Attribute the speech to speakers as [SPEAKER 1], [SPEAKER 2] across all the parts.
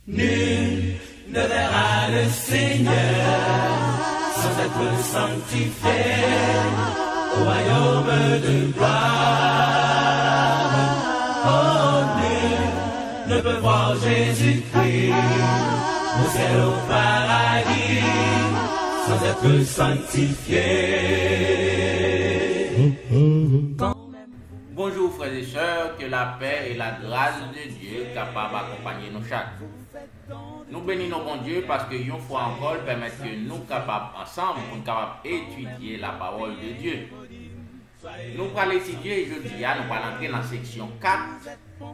[SPEAKER 1] Nul ne verra le Seigneur sans être sanctifié au royaume de gloire. Oh, nul ne peut voir Jésus-Christ au ciel, au paradis, sans être sanctifié.
[SPEAKER 2] Bonjour frères et sœurs, que la paix et la grâce de Dieu capable d'accompagner nous chaque jour. Nous bénissons bon Dieu parce que une fois encore permettre que nous capables ensemble pour capables étudier la parole de Dieu. Nous allons étudier aujourd'hui, nous allons entrer dans la section 4.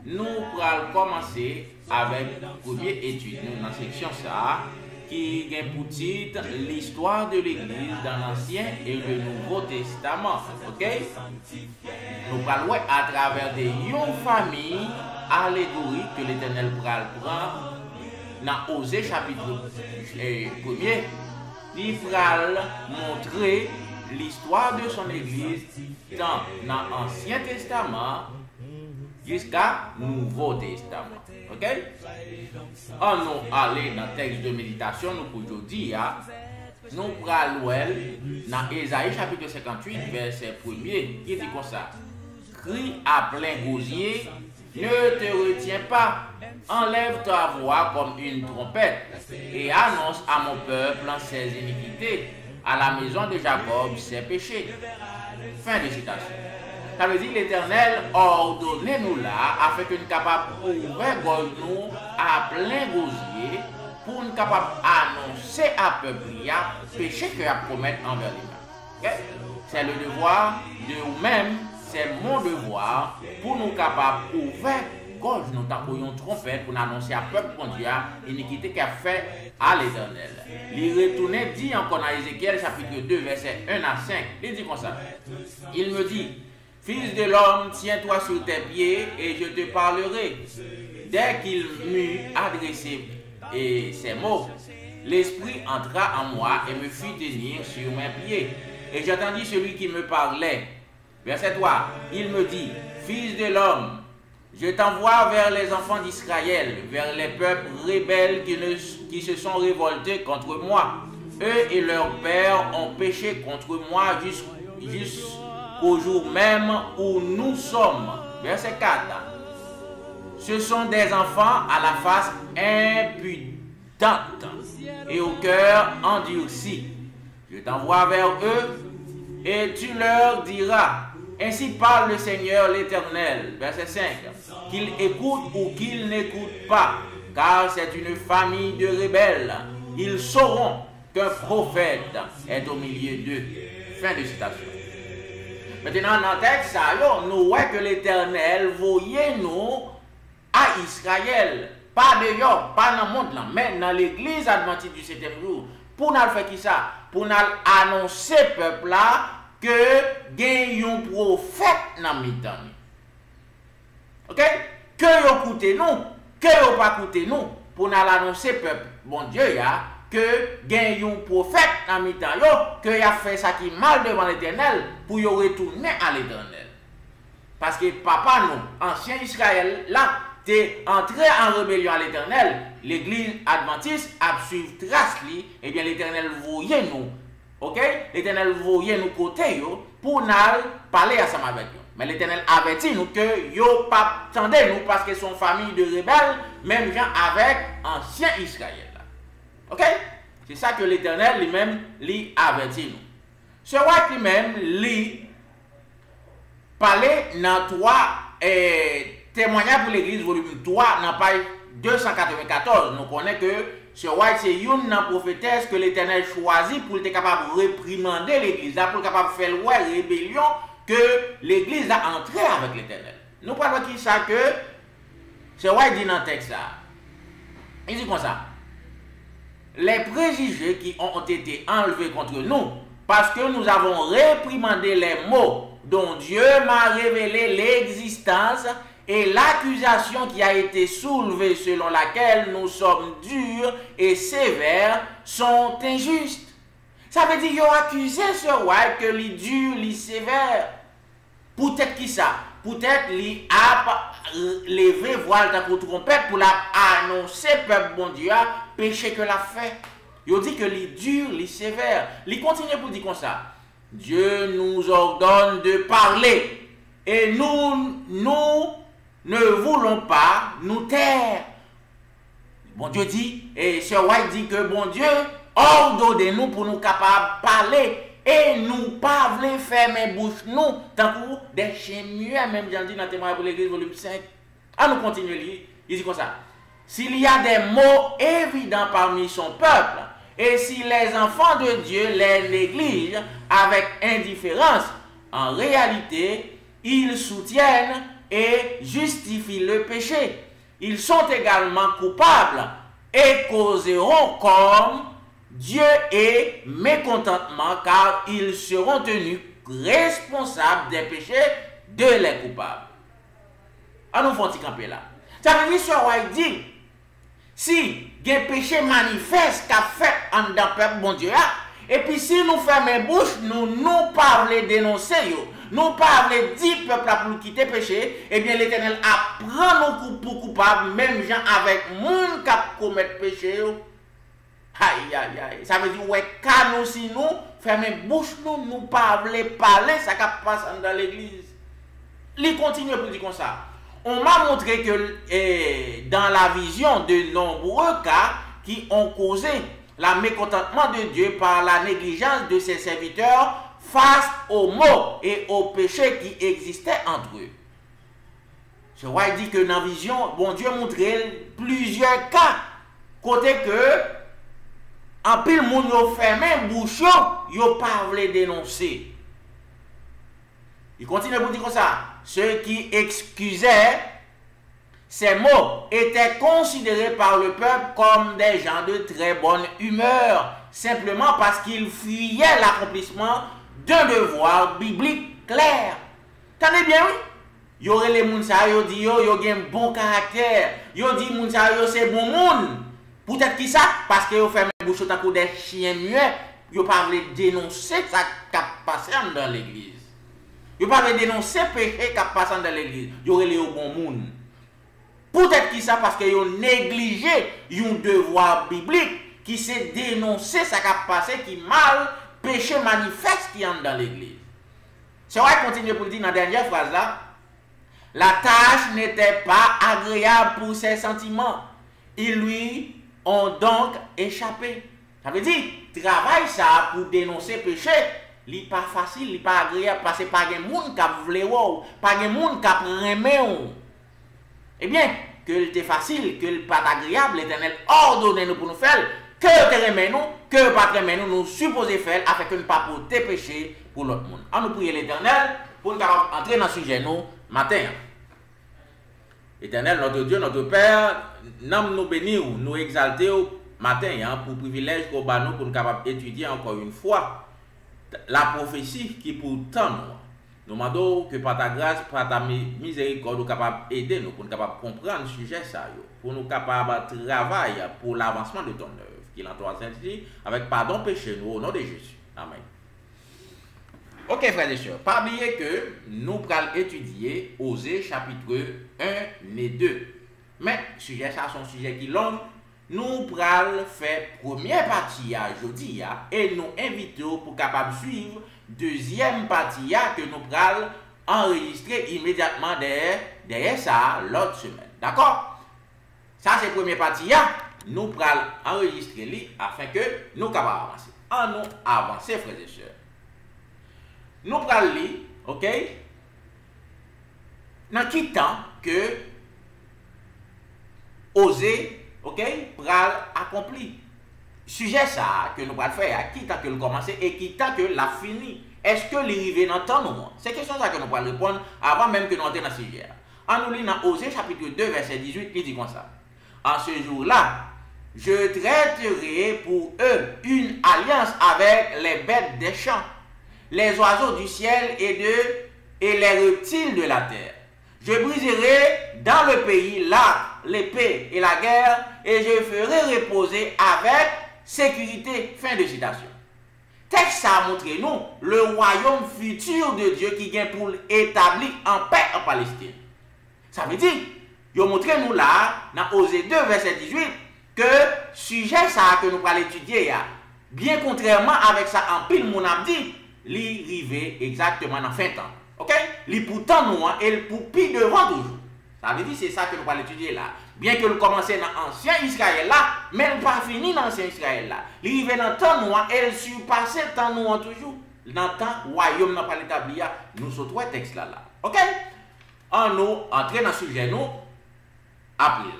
[SPEAKER 2] Nous allons commencer avec la première étude dans la section ça qui a pour titre l'histoire de l'Église dans l'Ancien et le Nouveau Testament. Ok? Nous allons à travers des familles allégoriques que l'Éternel prend dans Osée chapitre 1er. Il va montrer l'histoire de son Église tant dans l'Ancien Testament jusqu'à Nouveau Testament. Ok? En nous aller dans le texte de méditation, nous pour aujourd'hui, nous prenons dans Ésaïe chapitre 58, verset 1er, qui dit comme ça: crie à plein gosier, ne te retiens pas, enlève ta voix comme une trompette, et annonce à mon peuple ses iniquités, à la maison de Jacob ses péchés. Fin de citation. Ça veut dire l'Éternel ordonnez-nous là afin que nous capables ouvrir nous à plein gosier pour nous capables annoncer à peuple péché que a commettre envers lui. Okay? C'est le devoir de nous-mêmes, c'est mon devoir pour nous capables ouvrir gorge nous t'envoyons trompette pour annoncer à peuple bon Dieu l'iniquité qu'il a fait à l'Éternel. Il retourne dit encore dans Ézéchiel chapitre 2 verset 1 à 5. Il dit comme ça: il me dit, fils de l'homme, tiens-toi sur tes pieds et je te parlerai. Dès qu'il m'eut adressé ces mots, l'Esprit entra en moi et me fit tenir sur mes pieds. Et j'entendis celui qui me parlait. Verset 3, il me dit, fils de l'homme, je t'envoie vers les enfants d'Israël, vers les peuples rebelles qui se sont révoltés contre moi. Eux et leurs pères ont péché contre moi jusqu'au jour même où nous sommes. Verset 4. Ce sont des enfants à la face impudente et au cœur endurci. Je t'envoie vers eux et tu leur diras: ainsi parle le Seigneur l'Éternel. Verset 5. Qu'ils écoutent ou qu'ils n'écoutent pas, car c'est une famille de rebelles. Ils sauront qu'un prophète est au milieu d'eux. Fin de citation. Maintenant, dans le texte, nous voyons que l'Éternel voyait nous à Israël, pas dehors, pas dans le monde, là, mais dans l'église adventiste du 7e jour. Pour nous faire qui ça? Pour nous annoncer peuple là que il y a un prophète dans le temps. Ok? Que vous écoutez nous, que vous pas écoutez nous, pour nous annoncer peuple, bon Dieu, que il y a un prophète dans le temps, que il a fait ça qui est mal devant l'Éternel, pour y retourner à l'Éternel. Parce que papa nous, ancien Israël, là, t'es entré en rébellion à l'Éternel, l'église adventiste a suivi trace li, et bien l'Éternel voyait nous. Ok? L'Éternel voyait nous côté pour nous parler ensemble avec nous. Mais l'Éternel avertit nous que yo pas tendez nous parce que son famille de rebelles, même gens avec ancien Israël. Ok? C'est ça que l'Éternel lui-même lui avertit nous. Ce roi lui-même lui parlait dans 3 témoignages pour l'église volume 3 dans page 294. Nous connaissons que ce roi c'est une prophétesse que l'Éternel choisit pour être capable de réprimander l'église, pour être capable de faire une rébellion que l'église a entré avec l'Éternel. Nous parlons qui ça que ce roi dit dans le texte. Il dit comme ça: les préjugés qui ont été enlevés contre nous parce que nous avons réprimandé les mots dont Dieu m'a révélé l'existence et l'accusation qui a été soulevée selon laquelle nous sommes durs et sévères sont injustes. Ça veut dire qu'ils ont accusé ce roi que les dur, les sévère. Peut-être qui ça? Peut-être qu'il a lever voile dans trompette pour la annoncer peuple bon Dieu péché que l'a fait. Il dit que les dur, les sévère. Il continue pour dire comme ça. Dieu nous ordonne de parler et nous ne voulons pas nous taire. Bon Dieu dit, et Sir White dit que bon Dieu ordonne-nous pour nous capables de parler et nous pas voulons fermer bouche nous tant que des chiens muets, même j'en dis dans témoignage pour l'église volume 5. Ah, nous continuons lire. Il dit comme ça. S'il y a des mots évidents parmi son peuple, et si les enfants de Dieu les négligent avec indifférence, en réalité, ils soutiennent et justifient le péché. Ils sont également coupables et causeront comme Dieu et mécontentement, car ils seront tenus responsables des péchés de les coupables. À nous faut-il camper là. Ça veut dire que dit, si il y a un péché manifeste qu'a fait en dans le peuple bon Dieu, et puis si nous fermons bouche, nous ne pas voulons dénoncer, nous pas voulons dire peuple pour quitter le péché, et bien l'Éternel apprend nous pour coupables, même gens avec monde qui commettent péché. Aïe, aïe, aïe. Ça veut dire, ouais, quand nous, si nous fermons bouche, nous pas voulons parler, ça qui passe dans l'église. Il continue pour dire comme ça. On m'a montré que dans la vision de nombreux cas qui ont causé le mécontentement de Dieu par la négligence de ses serviteurs face aux maux et aux péchés qui existaient entre eux. Je vois, il dit que dans la vision, bon Dieu montrait plusieurs cas, côté que en pile moun yo fermé bouche yo pas voulu dénoncer. Il continue pour dire comme ça. Ceux qui excusaient ces mots étaient considérés par le peuple comme des gens de très bonne humeur, simplement parce qu'ils fuyaient l'accomplissement d'un devoir biblique clair. Tenez bien, oui? Yo les moun sa yo dit yo gen bon caractère. Yo dit moun sa yo c'est bon moun. Peut-être qui ça? Parce que yo fait bouche ta des chiens muets. Yo pas voulu dénoncer ça qui a passé dans l'église. Yo pas voulu dénoncer péché qui a passé dans l'église. Yo relé au bon moun. Peut-être qui ça? Parce que yo négligé un devoir biblique qui s'est dénoncé ça qui a passé qui mal péché manifeste qui entre dans l'église. C'est vrai continuer pour dire dans la dernière phrase là. La tâche n'était pas agréable pour ses sentiments. Ils lui ont donc échappé. Ça veut dire, travail ça pour dénoncer péché, n'est pas facile, n'est pas agréable, parce que pas de monde qui voulait ou, pas de monde qui remet ou. Eh bien, que c'était facile, que le pas agréable, l'Éternel ordonne nous pour nous faire, que te remet nous, que pas remet nous, nous supposons faire, afin que nous ne pas porter péché pour l'autre monde. On nous prie l'Éternel pour nous entrer dans le sujet nous matin. Éternel, notre Dieu, notre Père, nous bénir, nous exalter au matin pour le privilège qu'on a nous pour nous capables d'étudier encore une fois la prophétie qui pourtant nous demandons que par ta grâce, par ta miséricorde, nous capables d'aider nous pour nous capables de comprendre le sujet ça, pour nous capables de travailler pour l'avancement de ton œuvre, qu'il en toi saint-dit, avec pardon péché nous au nom de Jésus. Amen. Ok frères et sœurs, pas oublier que nous allons étudier Osée chapitre 1 et 2. Mais sujet ça c'est un sujet qui est long. Nous allons faire première partie aujourd'hui et nous invitons pour capable suivre deuxième partie que nous allons enregistrer immédiatement derrière ça l'autre semaine. D'accord? Ça c'est première partie nous allons enregistrer afin que nous capables avancer. En nous avancer frères et sœurs. Nous allons lire, ok? Dans quel temps que Osée, ok, pral accompli. Sujet ça que nous allons faire, qui temps que nous commencer et qui temps que la fini. Est-ce que l'arrivée dans le temps ou non? C'est question ça que nous allons répondre avant même que nous entrions dans ce sujet. En nous lisant dans Osée chapitre 2 verset 18, il dit comme ça. En ce jour-là, je traiterai pour eux une alliance avec les bêtes des champs, les oiseaux du ciel et les reptiles de la terre. Je briserai dans le pays l'arc, l'épée et la guerre, et je ferai reposer avec sécurité. Fin de citation. Texte ça a montré nous le royaume futur de Dieu qui vient pour établir en paix en Palestine. Ça veut dire, ils montré nous là, dans Osée 2, verset 18, que sujet ça que nous allons étudier, bien contrairement avec ça, en pile, mon a dit, li rive exactement dans fin temps. Ok? Li pourtant nous, et pour pire devant toujours. Ça veut dire c'est ça que nous allons étudier là. Bien que nous commencions dans l'ancien Israël là, mais nous pas fini dans l'ancien Israël là. Li rive dans le temps noir, et elle surpasse le temps noir toujours. Dans le temps, royaume n'a pas l'établi, nous sommes trois textes là. Ok? En nous, entrer dans le sujet, nous, après.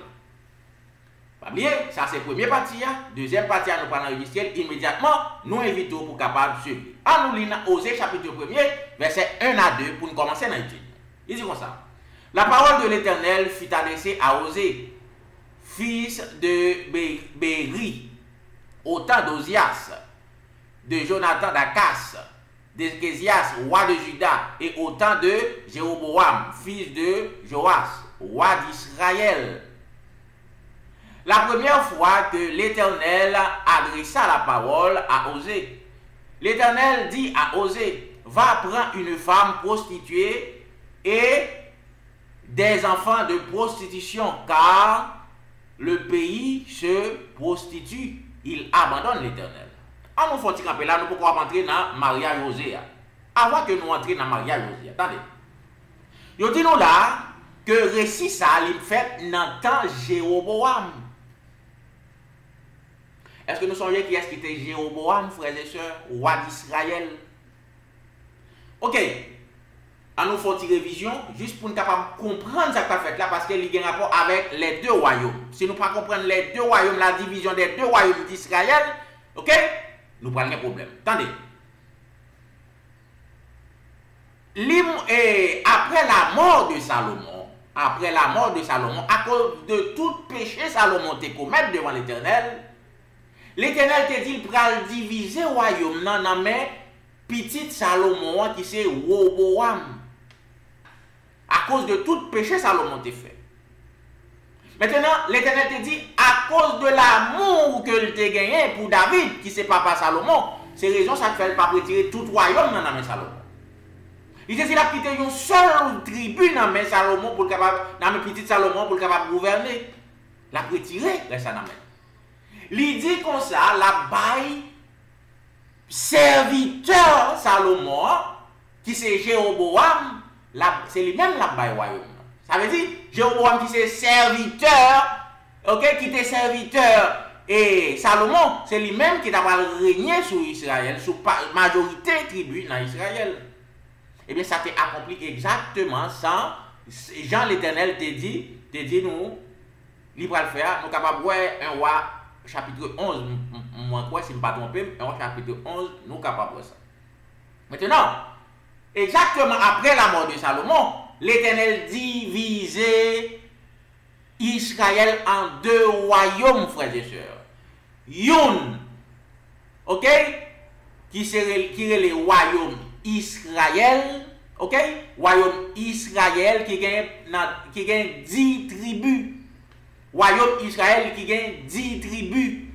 [SPEAKER 2] Pas oublier, ça c'est la première partie. Deuxième partie, nous allons enregistrer immédiatement. Nous invitons pour capable de suivre. En nous lisons Osée chapitre 1er, verset 1 à 2 pour nous commencer dans l'étude. Il dit comme ça. La parole de l'Éternel fut adressée à Osée, fils de Béri, au temps d'Ozias, de Jonathan d'Akas, d'Ézéchias, roi de Juda, et au temps de Jéroboam, fils de Joas, roi d'Israël. La première fois que l'Éternel adressa la parole à Osée, l'Éternel dit à Osée, va prendre une femme prostituée et des enfants de prostitution, car le pays se prostitue, il abandonne l'Éternel. En nous faut rappeler là, nous pouvons entrer dans Maria José. Avant que nous entrions dans Maria José, attendez. Nous disons là que récit ça, il fait dans le temps Jéroboam. Est-ce que nous songez qui est-ce qui était Jéroboam, frères et sœurs, roi d'Israël? Ok. On nous faut une révision juste pour nous capable comprendre ce qu'on fait là parce qu'il y a un rapport avec les deux royaumes. Si nous ne comprenons pas les deux royaumes, la division des deux royaumes d'Israël, ok, nous prenons un problème. Attendez. Et après la mort de Salomon, à cause de tout péché Salomon te commettre devant l'Éternel, l'Éternel te dit qu'il va diviser le royaume dans la main petite Salomon qui c'est Roboam. À cause de tout péché Salomon te fait. Maintenant, l'Éternel te dit, à cause de l'amour que tu as gagné pour David, qui c'est papa Salomon, c'est raison ça fait pas retirer tout royaume dans la main Salomon. Il te dit, il a quitté une seule tribu dans la main Salomon pour capable, dans la petite Salomon pour capable gouverner. La retirer, reste dans la main. Il dit comme ça, la baille serviteur Salomon, qui c'est Jéroboam, c'est lui-même la baille royaume. Ça veut dire, Jéroboam qui c'est serviteur, ok, qui était serviteur, et Salomon, c'est lui-même qui a régné sur Israël, sur majorité tribu dans Israël. Eh bien, ça t'est accompli exactement sans Jean l'Éternel te dit nous, il va le faire, nous sommes capables de voir un roi chapitre 11, moi quoi si je ne me pas trompé, un roi chapitre 11, nous sommes capables de voir ça. Maintenant, exactement après la mort de Salomon, l'Éternel divisait Israël en deux royaumes, frères et sœurs. Yon, ok, qui serait le royaume Israël, ok, royaume Israël qui gagne 10 tribus. Royaume Israël qui gagne 10 tribus.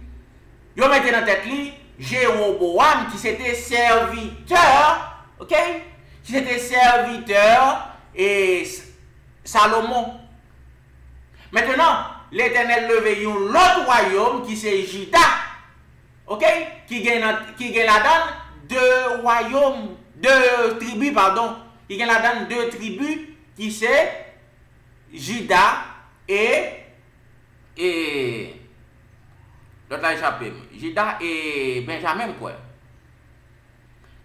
[SPEAKER 2] Yo mettez dans tête li Jéroboam qui c'était serviteur, ok, qui c'était serviteur et Salomon. Maintenant, l'Éternel levait un autre royaume qui c'est Juda, ok, qui gagne là-dedans deux royaumes, deux tribus, pardon, qui gagne là-dedans deux tribus qui c'est Juda et l'autre a échappé, Juda et Benjamin quoi.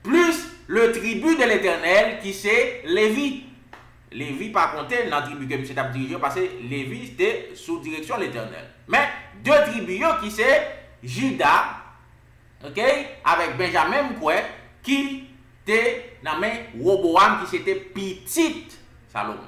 [SPEAKER 2] Plus le tribu de l'Éternel qui c'est Lévi. Lévi par contre dans la tribu que M. a dirigé parce que Lévi c'était sous direction de l'Éternel. Mais deux tribus qui c'est Juda, ok, avec Benjamin quoi, qui était dans main Roboam qui c'était petite Salomon.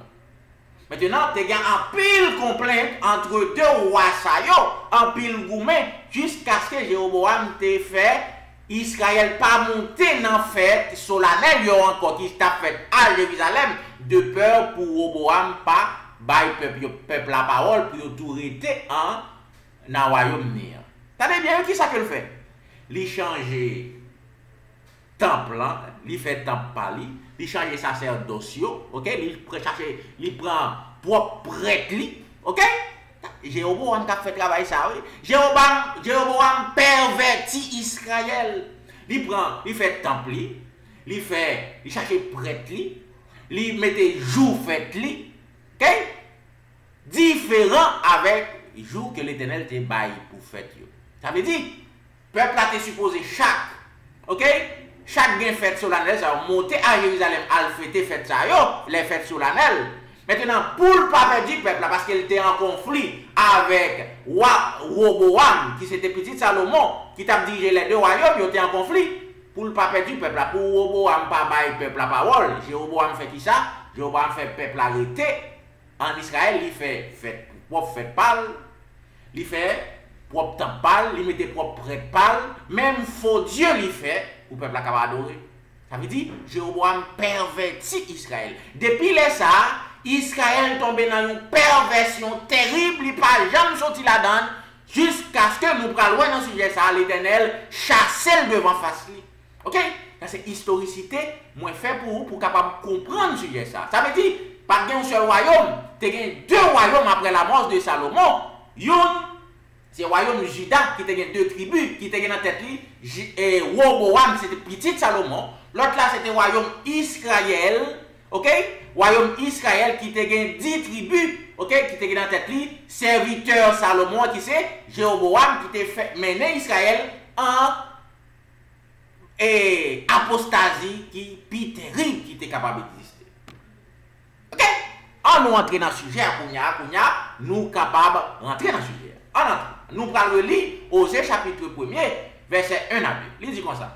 [SPEAKER 2] Maintenant, tu as un pile complainte entre deux rois saillants, un pile gourmet, jusqu'à ce que Jéroboam t'ait fait Israël pas monter dans la fête solennelle encore qui t'a fait à Jérusalem de peur pour Roboam pas bailler peuple la parole pour tout rester en dans royaume ni. T'as bien qui ça que le fait? Il change temple, il fait temple pali, il change sacerdotio, OK, il prend propre prêtre li, OK? Jéroboam a fait travail ça, oui. Jéroboam perverti Israël. Il prend, il fait temple, il cherche prêtre, il mettait jour fête, OK? Différent avec jour que l'Éternel te baille pour fête. Ça veut dire, peuple a été supposé OK? Chaque gain fête solennelle, ça va monter à Jérusalem, à fêter fête ça, les fêtes solennelles. Maintenant, pour ne pas perdre du peuple, parce qu'il était en conflit avec Roboam, qui c'était petit Salomon, qui t'a dirigé les deux royaumes, il était en conflit. Pour ne pas perdre du peuple, pour Roboam pas bailler peuple la parole, Jéroboam fait qui ça? Jéroboam fait peuple arrêté. En Israël, il fait propre fête pâle, il fait propre temps pâle, il mettait propre prêtre pâle, même faux Dieu il fait pour le peuple à adorer. Ça veut dire, Jéroboam pervertit Israël. Depuis les ça, Israël tombé dans une perversion terrible, il pas jamais sorti là-dedans, jusqu'à ce que nous prenions dans ce sujet ça, l'Éternel chasse le devant face. OK? Ça c'est historicité, moi fait pour vous, pour capable comprendre ce sujet ça. Ça veut dire, pas un seul royaume, tu as deux royaumes après la mort de Salomon. C'est le royaume Juda qui a deux tribus, qui a dans tête et Roboam c'était petit Salomon. L'autre là c'était le royaume Israël. OK? Royaume Israël qui a 10 tribus, OK? Qui a dans tête serviteur Salomon qui c'est Jéroboam qui a fait mener Israël en apostasie qui plus terrible qui était capable d'exister. OK? On nous entrer dans le sujet nous sommes capables d'entrer dans le sujet. On entre. Nous parlons lire Osée chapitre 1er, verset 1 à 2. Il dit comme ça.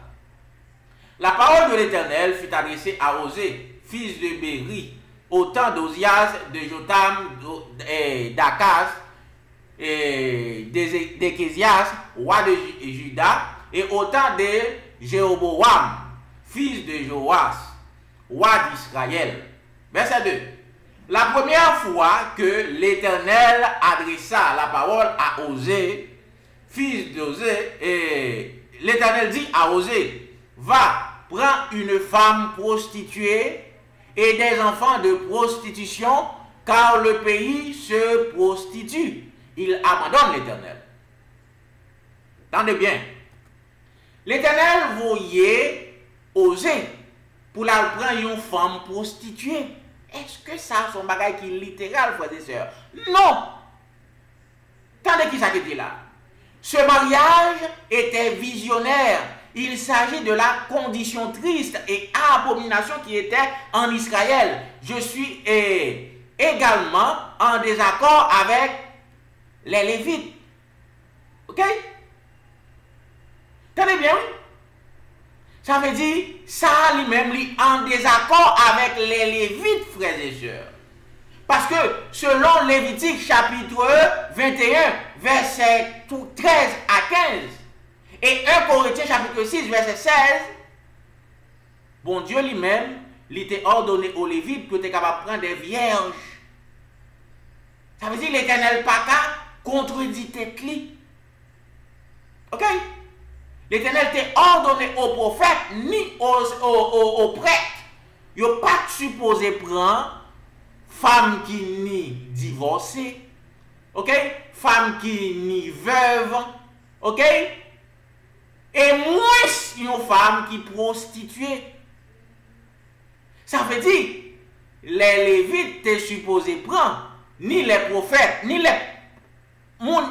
[SPEAKER 2] La parole de l'Éternel fut adressée à Osée, fils de Béri, au temps d'Ozias, de Jotam, d'Akaz, d'Échésias, roi de Juda, et au temps de Jéroboam, fils de Joas, roi d'Israël. Verset 2. La première fois que l'Éternel adressa la parole à Osée, fils d'Osée, l'Éternel dit à Osée, va, prends une femme prostituée et des enfants de prostitution, car le pays se prostitue. Il abandonne l'Éternel. Tendez bien. L'Éternel voyait Osée pour la prendre une femme prostituée. Est-ce que ça, son bagage qui est littéral, frères et sœurs? Non! Tandis qui ça qui dit là? Ce mariage était visionnaire. Il s'agit de la condition triste et abomination qui était en Israël. Je suis également en désaccord avec les Lévites. Ok? Tenez bien, oui? Ça veut dire, ça lui-même en désaccord avec les Lévites, frères et sœurs. Parce que selon Lévitique chapitre 21, verset 13 à 15, et 1 Corinthiens chapitre 6, verset 16, bon Dieu lui-même, il était ordonné aux Lévites pour être capable de prendre des vierges. Ça veut dire l'Éternel pas qu'à contredit tête li. Ok? L'Éternel t'a ordonné aux prophètes ni aux prêtres. Ils n'ont pas supposé prendre femme qui ni divorcée, ok? Femme qui ni veuve, ok? Et moins une femme qui prostituée. Ça veut dire, les Lévites t'es supposé prendre ni les prophètes, ni les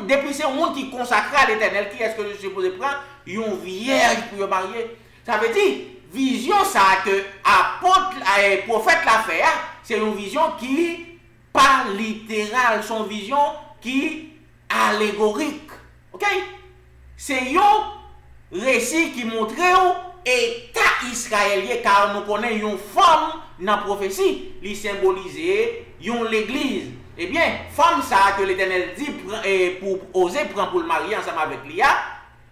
[SPEAKER 2] depuis c'est un monde qui consacre à l'Éternel, qui est-ce que je suis supposé prendre? Une vierge pour marier. Ça veut dire, vision ça que apôtre et prophète l'a fait, c'est une vision qui pas littérale, son vision qui allégorique. Ok? C'est un récit qui montre l'État israélien, car nous connaissons une femme dans la prophétie, qui symbolise l'église. Eh bien, femme ça que l'Éternel dit pour oser prendre pour le marier ensemble avec Léa,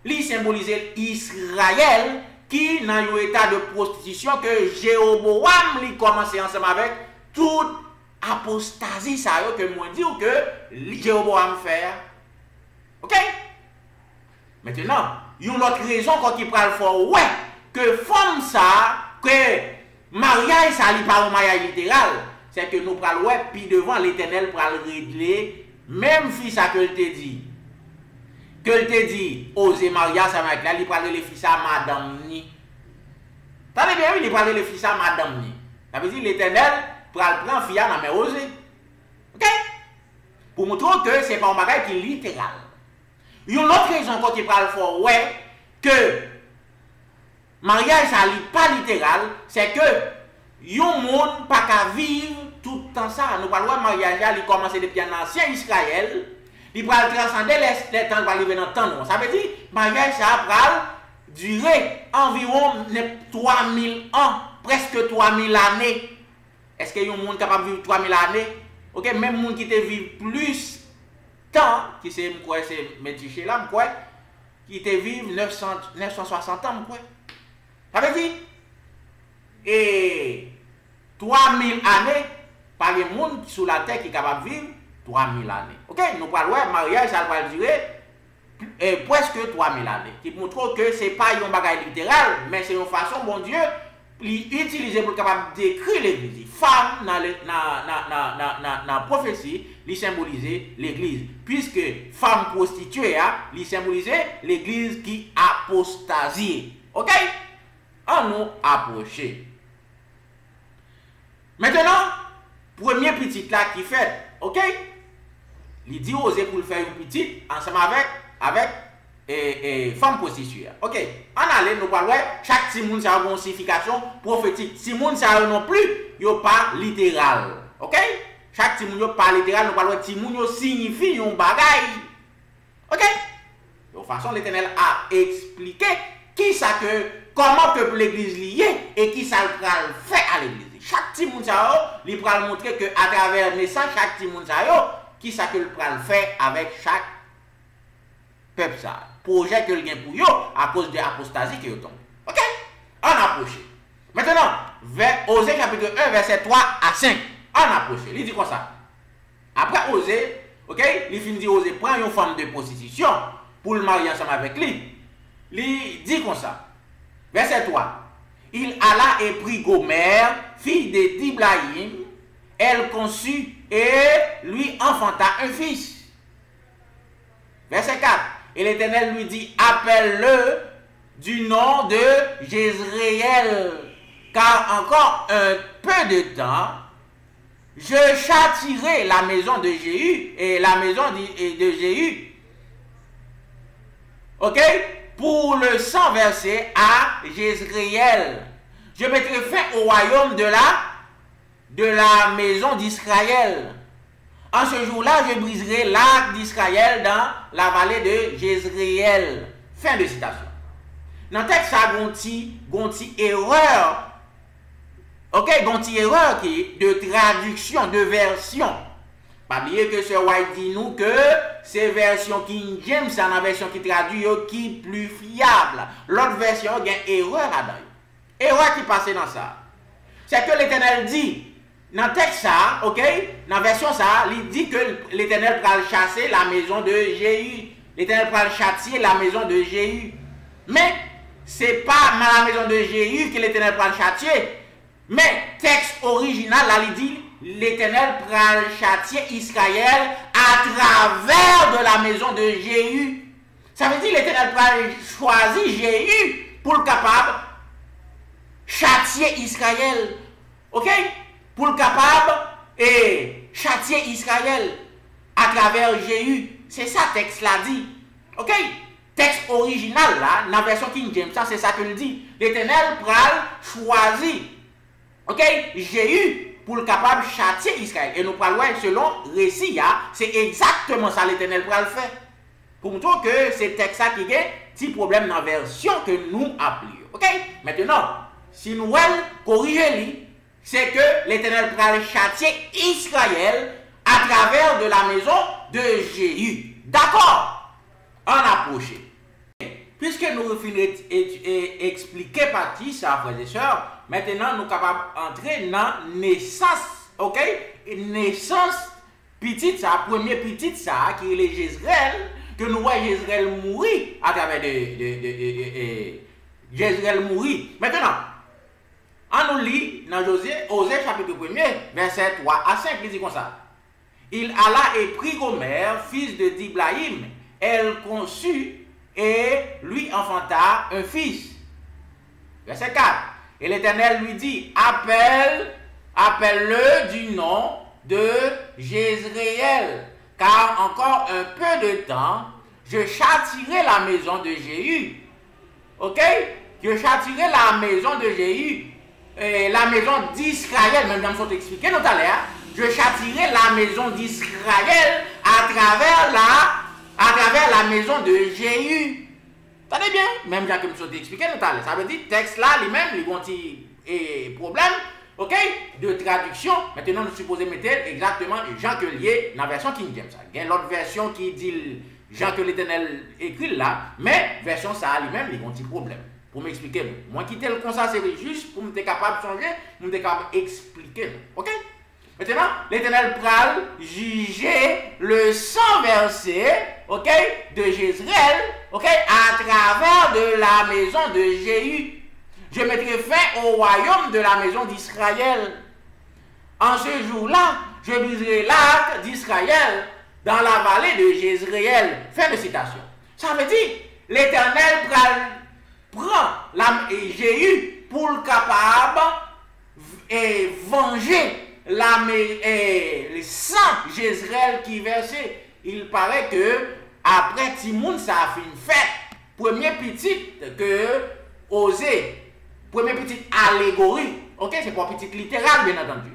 [SPEAKER 2] lui symbolise Israël qui dans un état de prostitution que Jéroboam lui commencé ensemble avec toute apostasie ça que moi dit ou que Jéroboam fait. OK? Maintenant, il y a une autre raison quand il parle fort ouais que femme ça que mariage ça lui pas un mariage littéral. c'est que nous pral ouais, puis devant l'Éternel pral régler, même fils ça que te dit. Que te dit, osez Maria, ça m'a là, il pral les fils à madame ni. T'as bien, il pral les fils à madame ni. Ça veut dire l'Éternel pral prendre fille dans mais osez. OK? Pour montrer que c'est pas un bagage qui est littéral. Une autre raison qu'on pral faire ouais que mariage ça n'est pas littéral, c'est que yon monde pas qu'à vivre tout le temps ça. Nous parlons de mariage, il commence depuis l'ancien Israël, il va transcender les temps, il va arriver dans le temps. Ça veut dire mariage ça va durer environ 3000 ans, presque 3000 années. Est-ce qu'il y a un monde capable de vivre 3000 années? OK, même monde qui te vit plus temps, qui c'est quoi c'est métiché là, quoi, qui te vivre 960 ans, quoi. Ça veut dire et 3000 années par le monde sur la terre qui est capable de vivre 3000 années. OK, nous parlons de mariage, ça va durer presque 3000 années. Qui montre que ce n'est pas un bagage littéral, mais c'est une façon, bon Dieu, utiliser pour capable décrire l'église. Femme dans la prophétie, il symbolisait l'église. Puisque femme prostituée, il symbolisait l'église qui apostasie. OK? On nous approcher. Maintenant, premier petit là qui fait, OK? Il dit oser pour le faire une petite ensemble avec femme prostituée. OK? En allait nous parler chaque timoun ça a une signification prophétique. Timoun ça non plus, yo pas littéral. OK? Chaque timoun yo pas littéral, nous parlons timoun yo signifie un bagay. OK? De toute façon l'Éternel a expliqué qui ça que comment peuple l'église lié et qui ça le fait à l'église. Chaque timoun ça il pral montrer que à travers naissance chaque timoun ça qui ça que le pral fait avec chaque peuple ça. Projet que le gain pour yo à cause de l'apostasie qui est tombé. OK? On approche. Maintenant, vers Osée chapitre 1 verset 3 à 5. On approche. Il dit quoi ça? Après Osée, OK? Il finit de Osée prend une femme de prostitution pour le marier ensemble avec lui. Il dit comme ça. Verset 3. Il alla et prit Gomer, fille de Diblaïm. Elle conçut et lui enfanta un fils. Verset 4. Et l'Éternel lui dit, appelle-le du nom de Jezréel, car encore un peu de temps, je châtierai la maison de Jéhu et la maison de Jéhu, OK, pour le sang versé à Jezréel. Je mettrai fin au royaume de la maison d'Israël. En ce jour-là, je briserai l'arc d'Israël dans la vallée de Jezréel. Fin de citation. Dans le texte, ça a une erreur. OK, une erreur qui est de traduction, de version. Pas oublier que ce White dit nous que c'est version King James, c'est la version qui traduit qui est plus fiable. L'autre version, il y a une erreur là-dedans. Erreur qui passe dans ça. C'est que l'Éternel dit, dans le texte ça, OK, dans la version ça, il dit que l'Éternel va chasser la maison de Jéhu. L'Éternel va châtier la maison de Jéhu. Mais ce n'est pas dans la maison de Jéhu que l'Éternel va châtier. Mais texte original, là, il dit l'Éternel va châtier Israël à travers de la maison de Jéhu. Ça veut dire l'Éternel va choisir Jéhu pour le capable châtier Israël. OK? Pour le capable et châtier Israël à travers Jéhu. C'est ça le texte là dit. OK? Texte original là, dans la version King James, ça c'est ça que le dit. L'Éternel pral choisir, OK, Jéhu pour le capable châtier Israël. Et nous parlons selon récit, c'est exactement ça l'Éternel pral faire. Pour montrer que c'est texte ça qui a un petit problème dans la version que nous appelons. OK? Maintenant, si nous corriger c'est que l'Éternel pral châtier Israël à travers de la maison de Jéhu. D'accord? On approche. Puisque nous finissons expliquer partie ça, frères et sœurs, maintenant nous sommes capables d'entrer dans naissance. OK? Naissance petite ça, premier petite ça, qui est le Jezreel, que nous voyons Jezreel mourir à travers Jezreel mourir. Maintenant, on nous lit dans Osée chapitre 1er, verset 3 à 5, il dit comme ça. Il alla et prit Gomer, fils de Diblaïm. Elle conçut et lui enfanta un fils. Verset 4. Et l'Éternel lui dit, appelle-le du nom de Jézréel, car encore un peu de temps, je châtierai la maison de Jéhu. Ok? Je châtierai la maison de Jéhu, la maison d'Israël, même dans ce expliqué tout à l'heure. Je châtierai la maison d'Israël à travers la maison de Jéhu. Attendez bien, même Jean que je vous expliqué tout à l'heure. Ça veut dire, texte là, lui-même, il y a un petit problème, ok, de traduction. Maintenant, nous supposons mettre exactement Jean que lié dans la version King James. Il y a l'autre version qui dit Jean que l'Éternel écrit là, mais version ça lui-même, il y a un petit problème. Pour m'expliquer, moi quitter le constat, c'est juste pour me capable de changer, pour me capable d'expliquer. Ok? Maintenant, l'Éternel pral juger le 100 verset, ok, de Jézréel, ok, à travers de la maison de Jéhu. Je mettrai fin au royaume de la maison d'Israël. En ce jour-là, je briserai l'arc d'Israël dans la vallée de Jézréel. Fin de citation. Ça veut dire, l'Éternel prend Jéhu pour le capable et venger les 100 Jézréel qui versaient. Il paraît que après Timoun, ça a fait une fête. Premier petit que Osée, premier petit allégorie, ok, c'est pas petit littéral bien entendu,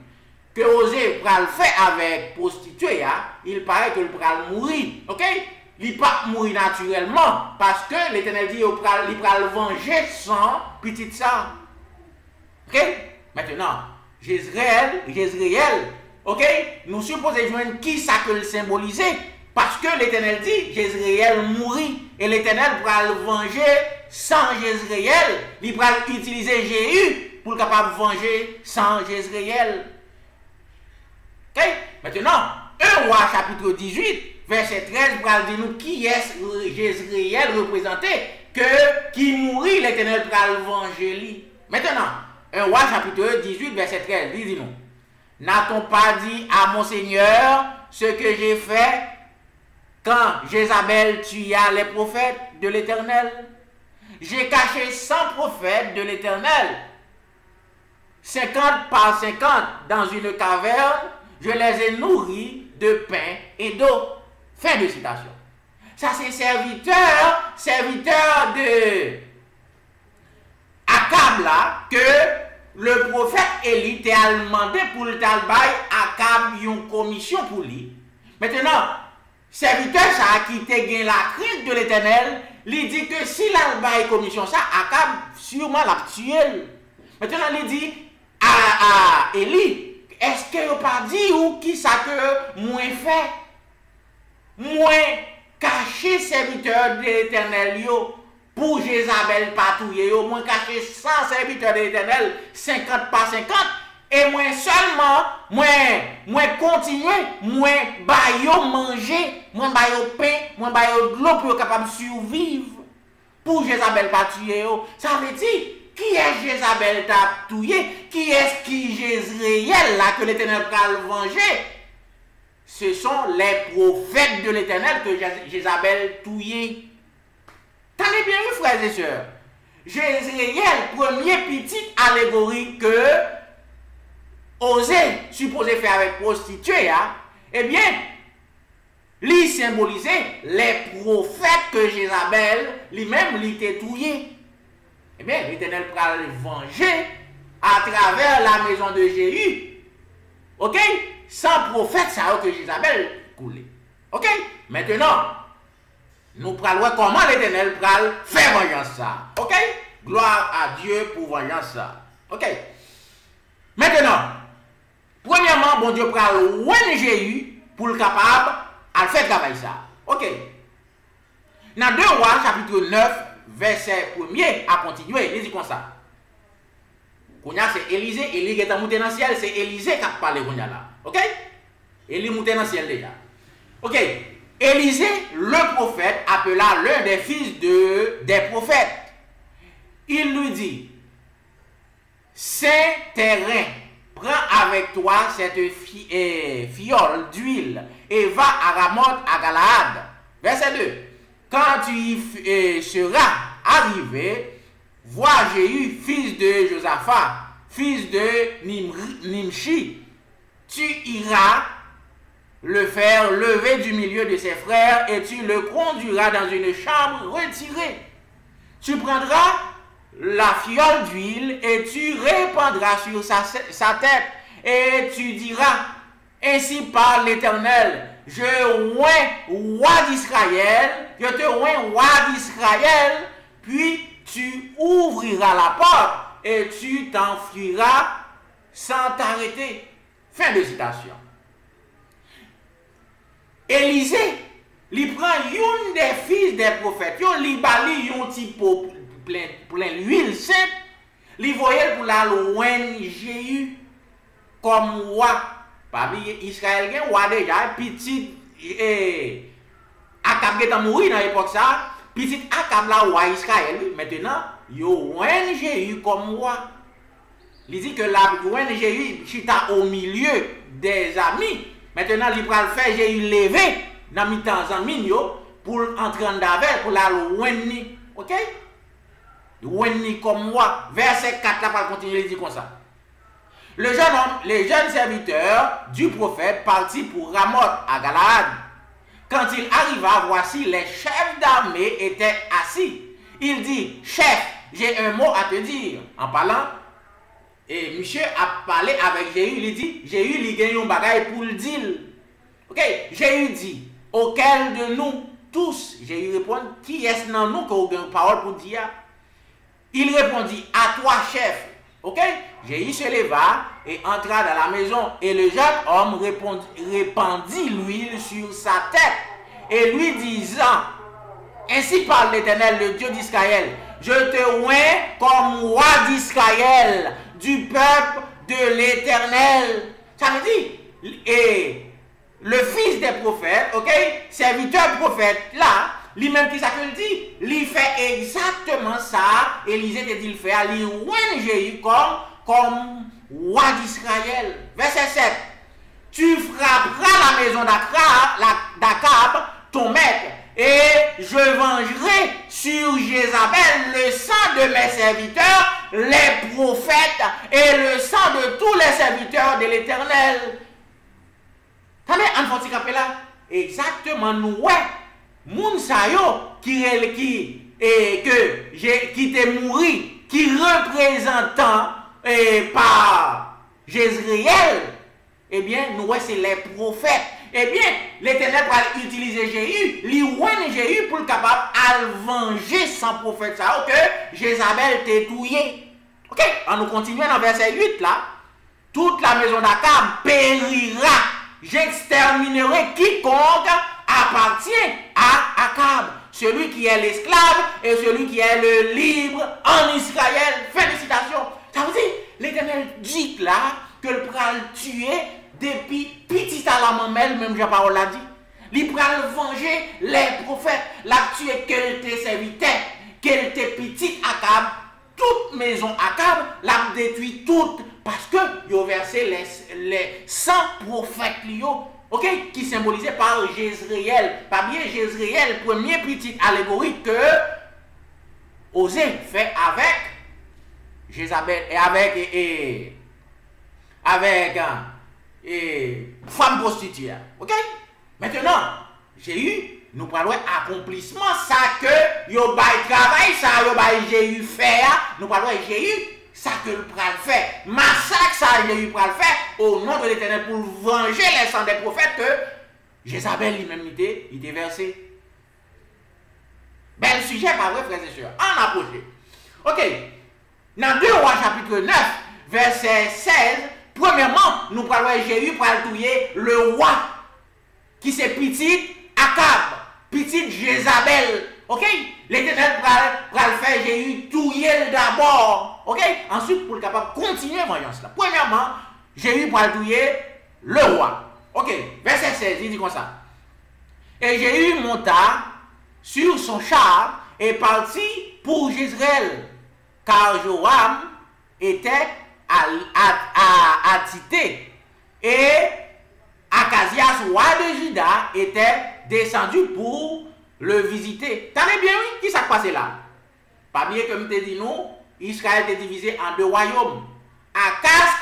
[SPEAKER 2] que Osée pral fait avec prostituée, il paraît que le pral mourir, ok. Il pas mourir naturellement parce que l'Éternel dit il pral venger 100 petites ça. Ok? Maintenant, Jézréel, ok? Nous supposons joindre qui ça que le symboliser parce que l'Éternel dit Jézréel mourit et l'Éternel pral venger 100 Jézréel. Il pral utiliser Jéhu pour capable venger 100 Jézréel. Ok? Maintenant, 1 Roi chapitre 18 verset 13, pral dit nous qui est Jézréel représenté, que qui mourit l'Éternel pral venger lui. Maintenant, 1 Roi chapitre 18 verset 13, dit nous, n'a-t-on pas dit à mon Seigneur ce que j'ai fait quand Jézabel tua les prophètes de l'Éternel? J'ai caché 100 prophètes de l'Éternel, 50 par 50 dans une caverne, je les ai nourris de pain et d'eau. Fin de citation. Ça, c'est serviteur de Akab là, que le prophète Élie t'a demandé pour le talbaï Akab une commission pour lui. Maintenant, serviteur ça qui t'a gagné la crainte de l'Éternel, lui dit que si l'albaï commission ça, Akab sûrement l'a tué. Maintenant, il dit à Élie, est-ce que vous pas dit ou qui ça que moi fait? Moi, caché serviteur de l'Éternel pour Jézabel patouiller, moi caché 100 serviteurs de l'Éternel, 50 par 50, et moi seulement, moi continuer, moi bailler manger, moi bailler pain, moi bailler de l'eau pour être capable de survivre pour Jézabel patouiller. Ça veut dire, qui est Jézabel patouiller? Qui est qui Jézréel là que l'Éternel va le venger? Ce sont les prophètes de l'Éternel que Jézabel touillait. Tenez bien, frères et sœurs. Jézréel, premier petit allégorie que Osée supposé faire avec prostituée, eh bien, lui symbolisait les prophètes que Jézabel lui-même lui touillé. Eh bien, l'Éternel va le venger à travers la maison de Jéhu. Ok? Sans prophète, ça a que Jézabel coulé. Ok? Maintenant, nous prenons comment l'Éternel pral faire vengeance ça. Ok? Gloire à Dieu pour vengeance ça. Ok? Maintenant, premièrement, bon Dieu pral ouin Jéhu pour le capable à faire travail ça. Ok? Dans 2 Rois, chapitre 9, verset 1er, à continuer, il dit comme ça. Kounya c'est Élisée, Élie qui est monté dans le ciel, c'est Élisée qui a parlé Kounya là. Ok? Élie monté dans le ciel déjà. Ok? Élisée, le prophète, appela l'un des fils des prophètes. Il lui dit, Saint-Terrain, prends avec toi cette fiole d'huile et va à Ramoth à Galaad. Verset 2. Quand tu y seras arrivé, vois Jéhu, fils de Josaphat, fils de Nimshi. Tu iras le faire lever du milieu de ses frères et tu le conduiras dans une chambre retirée. Tu prendras la fiole d'huile et tu répandras sur sa tête et tu diras, ainsi parle l'Éternel, je oins roi d'Israël, je te oins roi d'Israël, puis tu ouvriras la porte et tu t'enfuiras sans t'arrêter. Fin de citation. Élisée, il prend une des fils des prophètes, il bali un petit pot plein d'huile sainte, il voyait pour la loin Jéhu comme roi. Parmi Israël, il roi déjà, petit Akab qui est mort dans l'époque ça, petit Akab la roi Israël, maintenant, il roi Jéhu comme roi. Il dit que la roi Jéhu chita au milieu des amis. Maintenant, il va faire Jéhu lever dans le temps en mine pour entrer en davel pour la loigner. Ok? Loigner comme moi. Verset 4 là, va continuer, il dit comme ça. Le jeune homme, les jeunes serviteurs du prophète partit pour Ramoth à Galaad. Quand il arriva, voici les chefs d'armée étaient assis. Il dit, chef, j'ai un mot à te dire. En parlant, et monsieur a parlé avec Jéhu, il dit, Jéhu, il gagne un bagage pour le dire. Ok, Jéhu dit, auquel de nous tous, Jéhu répond, qui est-ce dans nous qui a une parole pour dire? Il répondit, à toi, chef. Ok, Jéhu se leva et entra dans la maison, et le jeune homme répandit l'huile sur sa tête, et lui disant, ainsi parle l'Éternel, le Dieu d'Israël, je te oins comme roi d'Israël, du peuple de l'Éternel. Ça veut dire, et le fils des prophètes, ok, serviteur prophète, là, lui-même qui ça que dit, il fait exactement ça, Élisée te dit le fait, il oint Jéhu comme roi d'Israël. Verset 7, tu frapperas la maison d'Akab, ton maître, et je vengerai sur Jézabel le sang de mes serviteurs, les prophètes, et le sang de tous les serviteurs de l'Éternel. Attendez, en faut là, exactement nous, ouais, moun sa yo qui t'est mouru, qui représentant par Jézréel, eh bien, nous, ouais, c'est les prophètes. Eh bien, l'Éternel va utiliser Jéhu, lui Jéhu pour le capable de venger son prophète, ça, que Jézabel t'est touillé. Ok, on nous continue dans verset 8 là. Toute la maison d'Akab périra. J'exterminerai quiconque appartient à Akab, celui qui est l'esclave et celui qui est le libre en Israël. Fin de citation. Ça veut dire, l'Éternel dit là que le pral tuer depuis petit à la mamelle, même Jean-Paul l'a dit. Il pral venger les prophètes, l'a tué qu'elle te serviteur, qu'elle te petit Akab, toute maison Akab, l'a détruit toute parce que il a versé les 100 prophètes ok, qui symbolisaient par Jézréel. Pas bien Jézréel, premier petit allégorie que Osée fait avec Jézabel et avec femme prostituée. Ok? Maintenant, Jéhu, nous parlons accomplissement, ça que yo bay travail, ça yo bay Jéhu fait, nous parlons Jéhu, ça que le pral fait, massacre ça Jéhu pral fait, au nom de l'Éternel pour venger les sangs des prophètes que Jézabel lui-même il était versé. Bel sujet, pas vrai, frères et sœurs. En approché. Ok. Dans 2 Rois chapitre 9, verset 16, premièrement, nous parlons Jéhu pour touiller le roi qui c'est petit Akab, petit Jézabel. Ok? L'Éternel va faire Jéhu touiller d'abord. Ok? Ensuite, pour le capable de continuer voyance là. Premièrement, Jéhu va touiller le roi. Ok? Verset 16, il dit comme ça. Et Jéhu monta sur son char et partit pour Jezreel, car Joram était Atité et Akazias, roi de Juda, était descendu pour le visiter. Tenez bien, oui, qui s'est passé là? Pas bien que je te dis, nous, Israël était divisé en deux royaumes. Akazias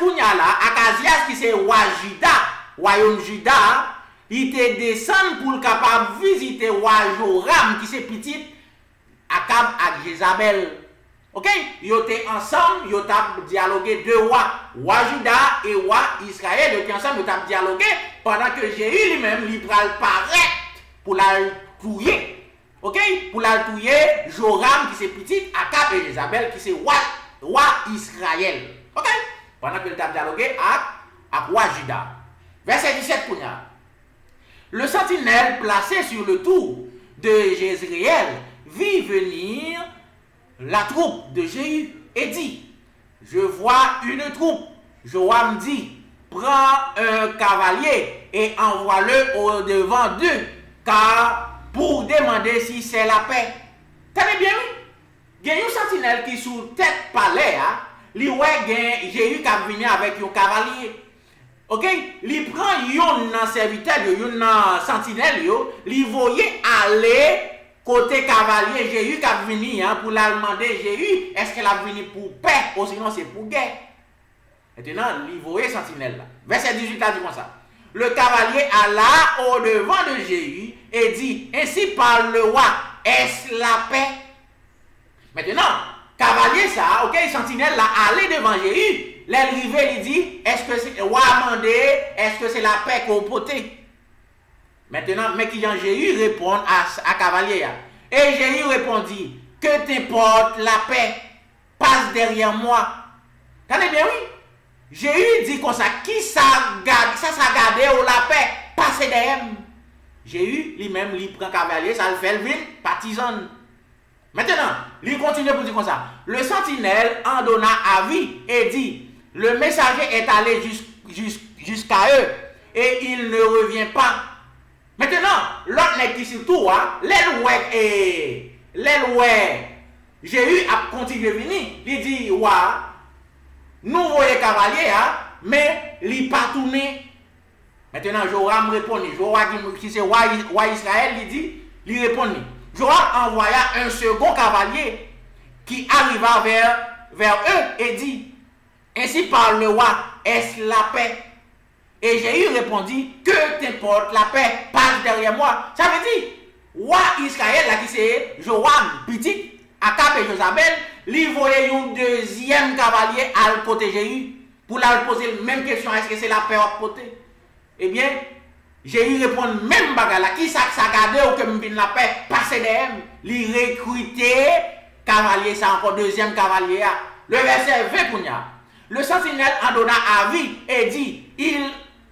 [SPEAKER 2] qui c'est roi Juda, royaume Juda, il était descendu pour le capable visiter roi Joram qui c'est petit, Akab et Jézabel. Ok? Ils étaient ensemble, ils ont dialogué deux rois, roi Juda et roi Israël. Ils étaient ensemble, ils ont dialogué pendant que Jéhu lui-même, il paraît pour la tuer. Ok? Pour la tuer, Joram qui c'est petit, Akab et Jézabel qui c'est roi Israël. Ok? Pendant que il a dialogué avec roi Juda. Verset 17 pour nous. Le sentinelle placé sur le tour de Jézréel vit venir la troupe de Jéhu et dit, je vois une troupe. Joam dit, prends un cavalier et envoie-le au devant d'eux, car pour demander si c'est la paix. Tenez bien, il y a un sentinelle qui sous tête palais, il voit Jéhu qui a venu avec un cavalier. Ok, il prend un serviteur, un sentinelle, il voyait aller côté cavalier Jéhu qui a venu pour la demander Jéhu, est-ce qu'elle a venu pour paix ou sinon c'est pour guerre? Maintenant, il voyait sentinelle là. Verset 18 a dit comme ça. Le cavalier alla au devant de Jéhu et dit, ainsi parle le roi, est-ce la paix? Maintenant, cavalier ça, ok, sentinelle là, allé devant Jéhu. L'arrivée, il dit, est-ce que c'est roi amandé, est-ce que c'est la paix qu'on poté? Maintenant, mais qui Jéhu répond à cavalier. Et Jéhu répondit, que t'importe la paix, passe derrière moi. Tenez bien, oui. Jéhu dit comme ça, qui ça garde ou la paix, passe derrière moi. Jéhu lui-même, il prend cavalier, ça le fait le vin, partisan. Maintenant, il continue pour dire comme ça. Le sentinelle en donna avis et dit, le messager est allé jusqu'à eux et il ne revient pas. Maintenant, l'autre n'est qui surtout, Jéhu a continué à venir. Il dit, nous voyons cavalier, mais il n'est pas tourné. Maintenant, Joram répond. Joram qui c'est roi Israël, il dit, il répond. Joram envoya un second cavalier qui arriva vers eux et dit, ainsi parle le roi, est-ce la paix? Et Jéhu répondit, que t'importe la paix, passe derrière moi. Ça veut dire, roi Israël, là qui c'est Joram, petit, Akab et Jézabel, lui voyait un deuxième cavalier à le côté Jéhu, pour leur poser la même question, est-ce que c'est la paix à côté? Eh bien, Jéhu répond même bagarre là, qui ça garde ou que me la paix, passe derrière, lui recruter cavalier, ça encore deuxième cavalier. Le verset 20 pour nous. Le sentinelle en donna avis et dit,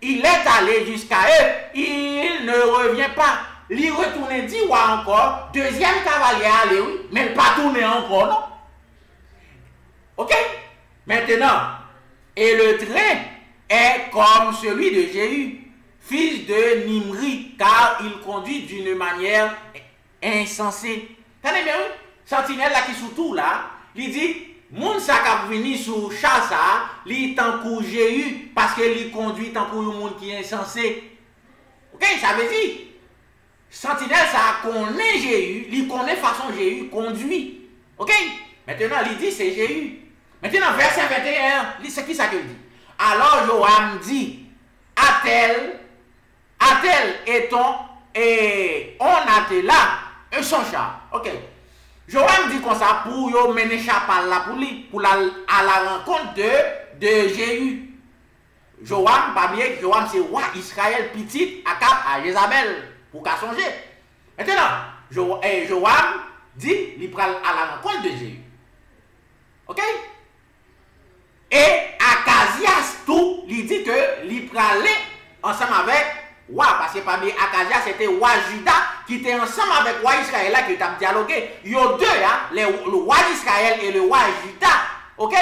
[SPEAKER 2] il est allé jusqu'à eux, il ne revient pas. Il retourne, dit, encore, deuxième cavalier allé, oui, mais pas tourné encore, non? Ok? Maintenant, et le train est comme celui de Jéhu, fils de Nimri, car il conduit d'une manière insensée. Tenez bien, oui? Sentinelle là qui sous tout là, il dit, moun sa k'ap vini sous chassa, li tant kou Jéhu parce que li conduit tant kou yon moun qui est insensé. OK, ça veut dire sentinelle ça connaît Jéhu, li connaît façon Jéhu conduit. OK? Maintenant il dit c'est Jéhu. Maintenant verset 21, c'est qui ça que dit? Alors Joam dit a-t-elle et on attela un son chat. OK. Joam dit comme ça pour yo mener chapal là pour la à la rencontre de Jéhu. Joam, pas bien, Joam c'est roi Israël petit Akab à Jézabel pour qu'à songer. Maintenant, Joam dit il prend à la rencontre de Jéhu. OK? Et Akazias tout, il dit que il prend aller ensemble avec parce que parmi Akazias c'était roi Juda qui était ensemble avec roi Israël là qui ont dialogué. Ils ont deux, le roi d'Israël et le roi Juda. Ok?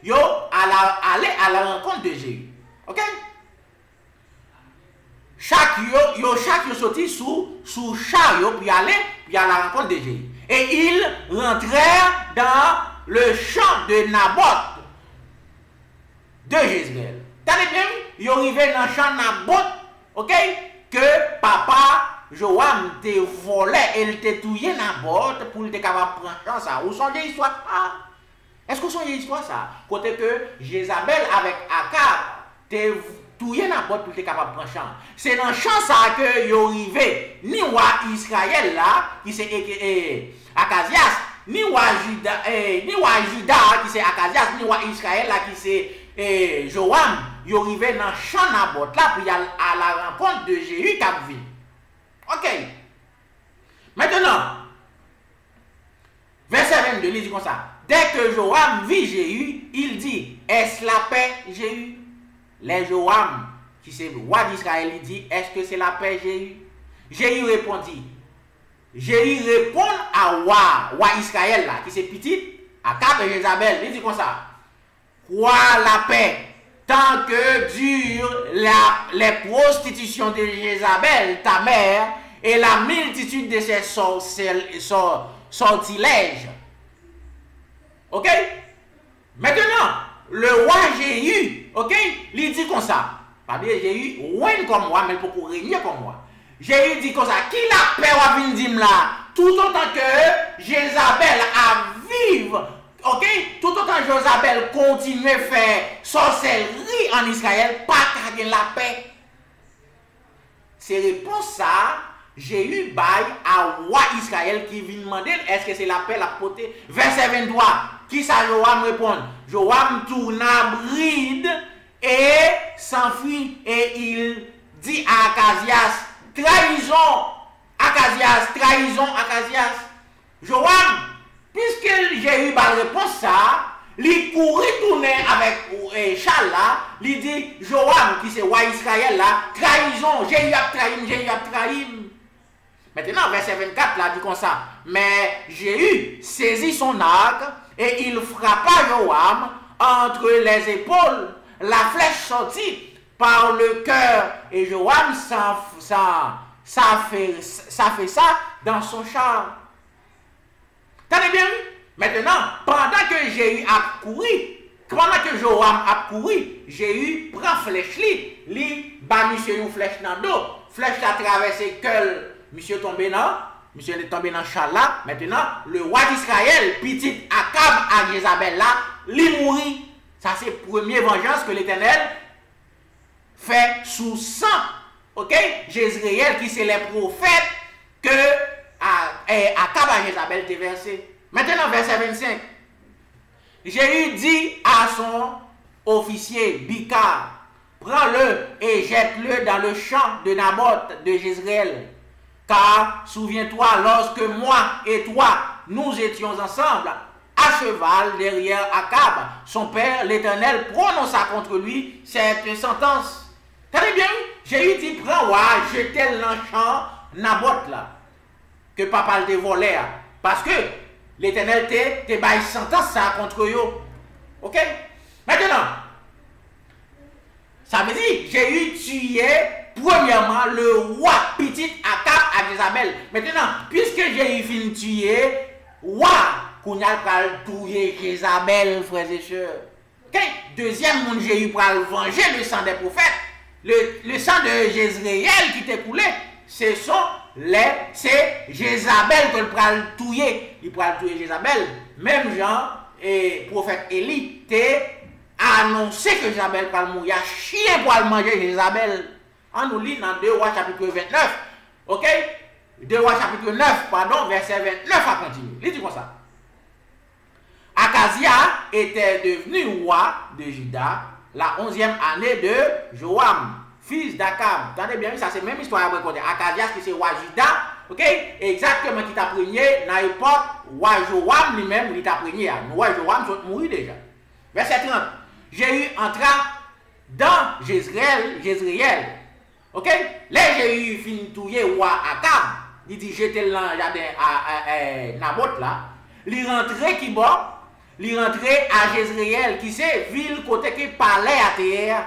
[SPEAKER 2] Ils ont allé à la rencontre de Jéhu. Ok? Chaque sorti sous char puis aller puis à la rencontre de Jéhu. Et ils rentrèrent dans le champ de Naboth. de Jézréel. Tenez bien, il arrivé dans le champ Nabot, ok, que papa Joam te volait et il te touillé Nabot pour te capable prendre chance ça. Vous songez l'histoire ça? Est-ce que vous songez l'histoire ça? Côté que Jézabel avec Akab te touillé Nabot pour te capable prendre chance. C'est dans le champ ça que il arrivé ni roi Israël là qui c'est Akazias, ni roi Juda qui c'est Akazias, ni roi Israël là qui c'est Joam, il arrivé dans le champ Nabot là pour y aller à la rencontre de Jéhu qui a vu. Ok. Maintenant, verset 22, il dit comme ça. Dès que Joam vit Jéhu, il dit, est-ce la paix, Jéhu? Les Joam, qui c'est le roi d'Israël, il dit, est-ce que c'est la paix, Jéhu? Jéhu répondit. Jéhu répond à roi Israël, là, qui c'est petit, à Akab et Jézabel. Il dit comme ça. Crois la paix, tant que durent les prostitutions de Jézabel, ta mère, et la multitude de ses sortilèges. Ok? Maintenant, le roi Jéhu, ok? Il dit comme ça. Pas bien, Jéhu, règne comme moi, mais pour régner comme moi. Jéhu dit comme ça. Qui la paix à venir là? Tout autant que Jézabel a vivre. Ok? Tout autant que Jézabel continue à faire sorcellerie en Israël, pas qu'à la paix. C'est réponse ça. Jéhu bail à roi Israël qui vient demander est-ce que c'est la paix la potée. Verset 23. Qui ça Joam répond? Joam tourna bride et s'enfuit et il dit à Akazias, trahison Akazias, trahison Akazias. Joam, puisque Jéhu bail réponse ça, il courit tourner avec Charles là, il dit Joam qui c'est roi Israël là, trahison, Jéhu a trahi, Jéhu a trahi. Maintenant, verset 24, là, dit comme ça. Mais Jéhu saisit son arc et il frappa Joam entre les épaules. La flèche sortit par le cœur et Joam ça fait ça dans son char. Tenez bien? Maintenant, pendant que Jéhu a couru, pendant que Joam a couru, Jéhu prend flèche li bat monsieur une flèche dans le dos. Flèche a traversé cœur. Monsieur est tombé dans le char là. Maintenant, le roi d'Israël, petit Akab à Jézabel là, il mourit. Ça, c'est la première vengeance que l'Éternel fait sous sang. Ok? Jézréel, qui c'est les prophètes que Akab à Jézabel était versé. Maintenant, verset 25. Jéhu dit à son officier, Bika, prends-le et jette-le dans le champ de Naboth de Jézréel. Car, souviens-toi, lorsque moi et toi, nous étions ensemble, à cheval derrière Akab, son père, l'Éternel, prononça contre lui cette sentence. Tenez bien, Jéhu dit, prends-moi, jetez dans le champ Naboth là, que papa te volé, parce que l'Éternel te baille sentence ça contre eux. Ok? Maintenant, ça veut dire, Jéhu tuait premièrement le roi petit Akab à Jézabel. Maintenant, puisque Jéhu fin tuer, roi, qu'on a pral tuer Jézabel, frères et sœurs. Okay? Deuxième monde, Jéhu pral venger le sang des prophètes. Le sang de Jézréel qui t'est coulé, c'est Jézabel que le pral tuer. Il pral tuer Jézabel. Même Jean et prophète Élie t'est annoncé que Jézabel pral mourir. Chien pour manger Jézabel. On nous lit dans 2 Rois chapitre 29. Ok? 2 Rois chapitre 9, pardon, verset 29 à continuer. Il dit comme ça. Akazia était devenu roi de Juda la 11e année de Joam, fils d'Akab. Attendez bien, ça c'est même histoire à raconter. Akazia, qui c'est roi Juda, ok? Exactement qui t'a prégné dans l'époque, roi Joam lui-même, il t'a prégné. Le roi Joam sont mourir déjà. Verset 30. Jéhu entra dans Jézréel. Ok? Là, Jéhu fin touyer roi Akab. Il dit, j'étais dans le jardin à Naboth là. Il rentrait qui bon? Il rentrait à Jézréel, qui c'est ville côté qui parlait à terre.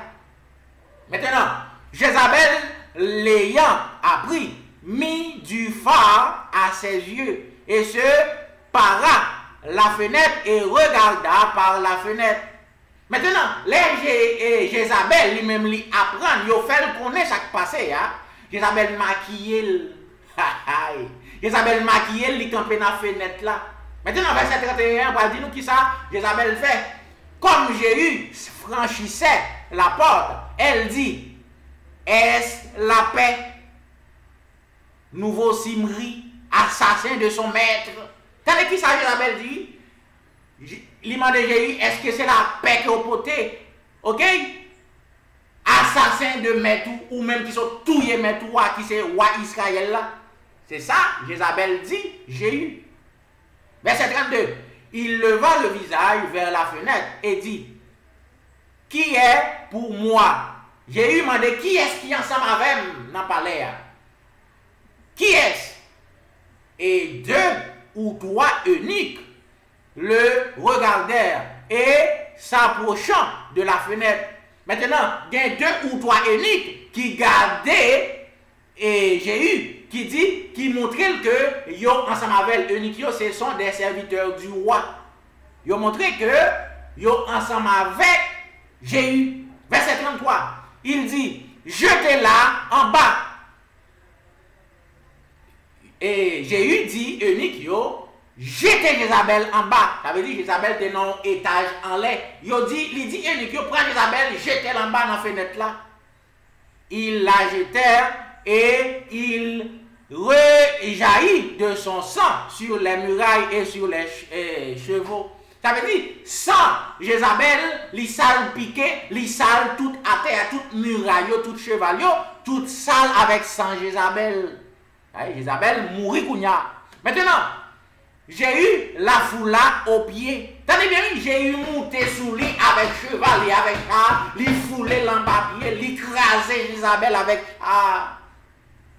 [SPEAKER 2] Maintenant, Jézabel, l'ayant appris, mit du phare à ses yeux et se para la fenêtre et regarda par la fenêtre. Maintenant, les Jézabel lui-même lui apprend, il fait connaître ça qui passé. Jézabel maquille. Jézabel maquille, il campé dans la fenêtre là. Maintenant, verset 31, on va dire nous qui ça, Jézabel fait. Comme Jéhu franchissait la porte, elle dit, est-ce la paix? Nouveau Simri, assassin de son maître. T'as qui ça, Jézabel dit? L'imam de Jéhu, est-ce que c'est la paix que vous portez? Ok? Assassin de maître ou même qui sont tués maître qui c'est roi Israël là. C'est ça, Jézabel dit, Jéhu. Verset 32. Il leva le visage vers la fenêtre et dit, qui est pour moi? Jéhu m'a demandé, qui est-ce qui est ensemble avec moi dans le palais? Qui est-ce? Et deux ou trois eunuques le regardèrent et s'approchant de la fenêtre. Maintenant, il y a deux ou trois eunuques qui gardaient et Jéhu qui dit, qui montrait que yo ensemble avec eunuques, ce sont des serviteurs du roi. Yo montré que yo ensemble avec Jéhu. Verset 33, il dit, jetez-la en bas. Et Jéhu dit, eunuque yo, jetez Jézabel en bas. Ça veut dire Jézabel était dans un étage en l'air. Il dit, eunuque yo, prends Jézabel, jetez-la en bas dans la fenêtre là. Ils la jetèrent et il rejaillit de son sang sur les murailles et sur les chevaux. Ça veut dire, sang Jézabel, li sale piqué, li sale tout à terre, tout muraille, tout cheval, tout sale avec sang Jézabel. Jézabel mourit kounya. Maintenant, j'ai eu la foula au pied. Tenez bien, j'ai eu monté sous lui avec cheval et avec char, lui foulé l'embapier, lui crasé Jézabel avec char.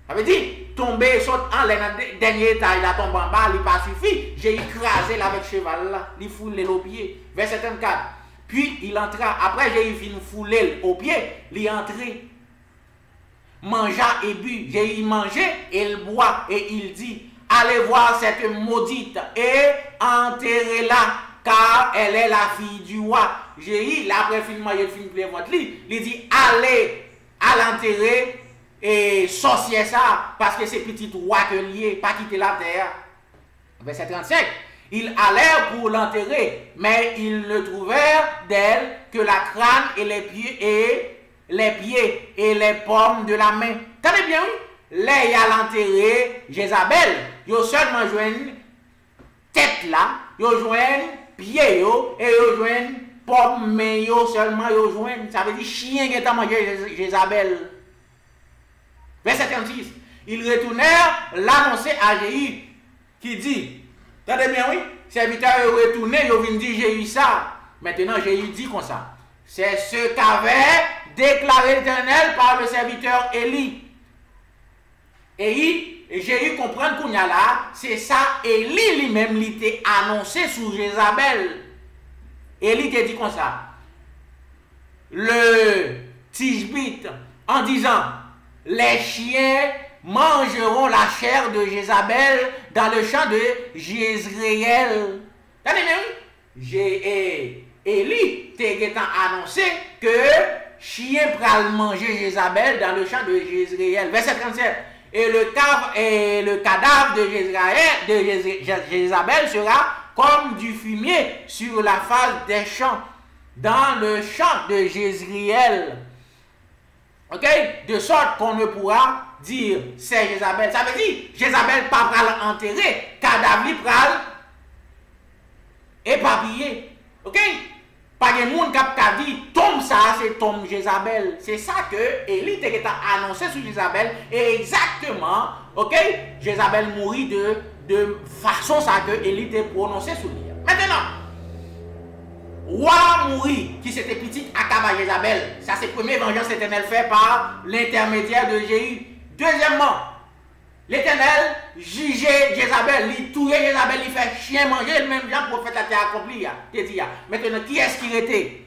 [SPEAKER 2] Ça veut dire, tomber, saute en l'air, dernier étage, la tombe en bas, il pas suffi. J'ai écrasé avec cheval là, il foulé au pied. Verset 34. Puis il entra, après j'ai eu fini fouler au pied, il est entré. Mangea et bu, j'ai eu mangé et il boit, et il dit, allez voir cette maudite et enterrez-la, car elle est la fille du roi. J'ai eu, après film manger, film plein votre lit, il dit, allez à l'enterrer, et sorcier ça, parce que c'est petit roi que lié, pas quitter la terre. Verset 35. Ils allèrent pour l'enterrer, mais ils ne trouvèrent d'elle que la crâne et les pieds et les paumes de la main. Tenez bien, oui? Les à l'enterrer, Jézabel, ils seulement joignent tête là, ils joignent pieds et ils joignent paumes, mais ils seulement ils joignent. Ça veut dire chien qui est mangé Jézabel. Verset 36. Ils retournèrent l'annoncer à Jéhu qui dit, attendez bien, oui, serviteur est retourné, ils viennent dire Jéhu ça. Maintenant, Jéhu dit comme ça. C'est ce qu'avait déclaré l'Éternel par le serviteur Élie. Et Jéhu comprend qu'on y a là, c'est ça, Élie lui-même l'était annoncé sous Jézabel. Élie te dit comme ça. Le Tishbite en disant, les chiens mangeront la chair de Jézabel dans le champ de Jezréel. Tenez bien, Élie t'a annoncé que chien pral manger Jézabel dans le champ de Jezréel. Verset 37. Et le cadavre de Jézabel sera comme du fumier sur la face des champs, dans le champ de Jezréel. Ok? De sorte qu'on ne pourra dire c'est Jézabel. Ça veut dire Jézabel pas pral enterrer, cadavre pral éparpillé. Ok? Pas de monde qui a dit tombe ça, c'est tombe Jézabel. C'est ça que Élie a annoncé sur Jézabel. Et exactement, ok? Jézabel mourit de façon ça que Élie a prononcé sur lui. Maintenant, roi mourit, qui c'était petit Akab Jézabel. Ça, c'est la première vengeance éternelle faite par l'intermédiaire de Jéhu. Deuxièmement, l'Éternel jugeait Jézabel, il tuait Jézabel, il fait chien manger, le même genre prophète a été accompli. Maintenant, qui est-ce qui était?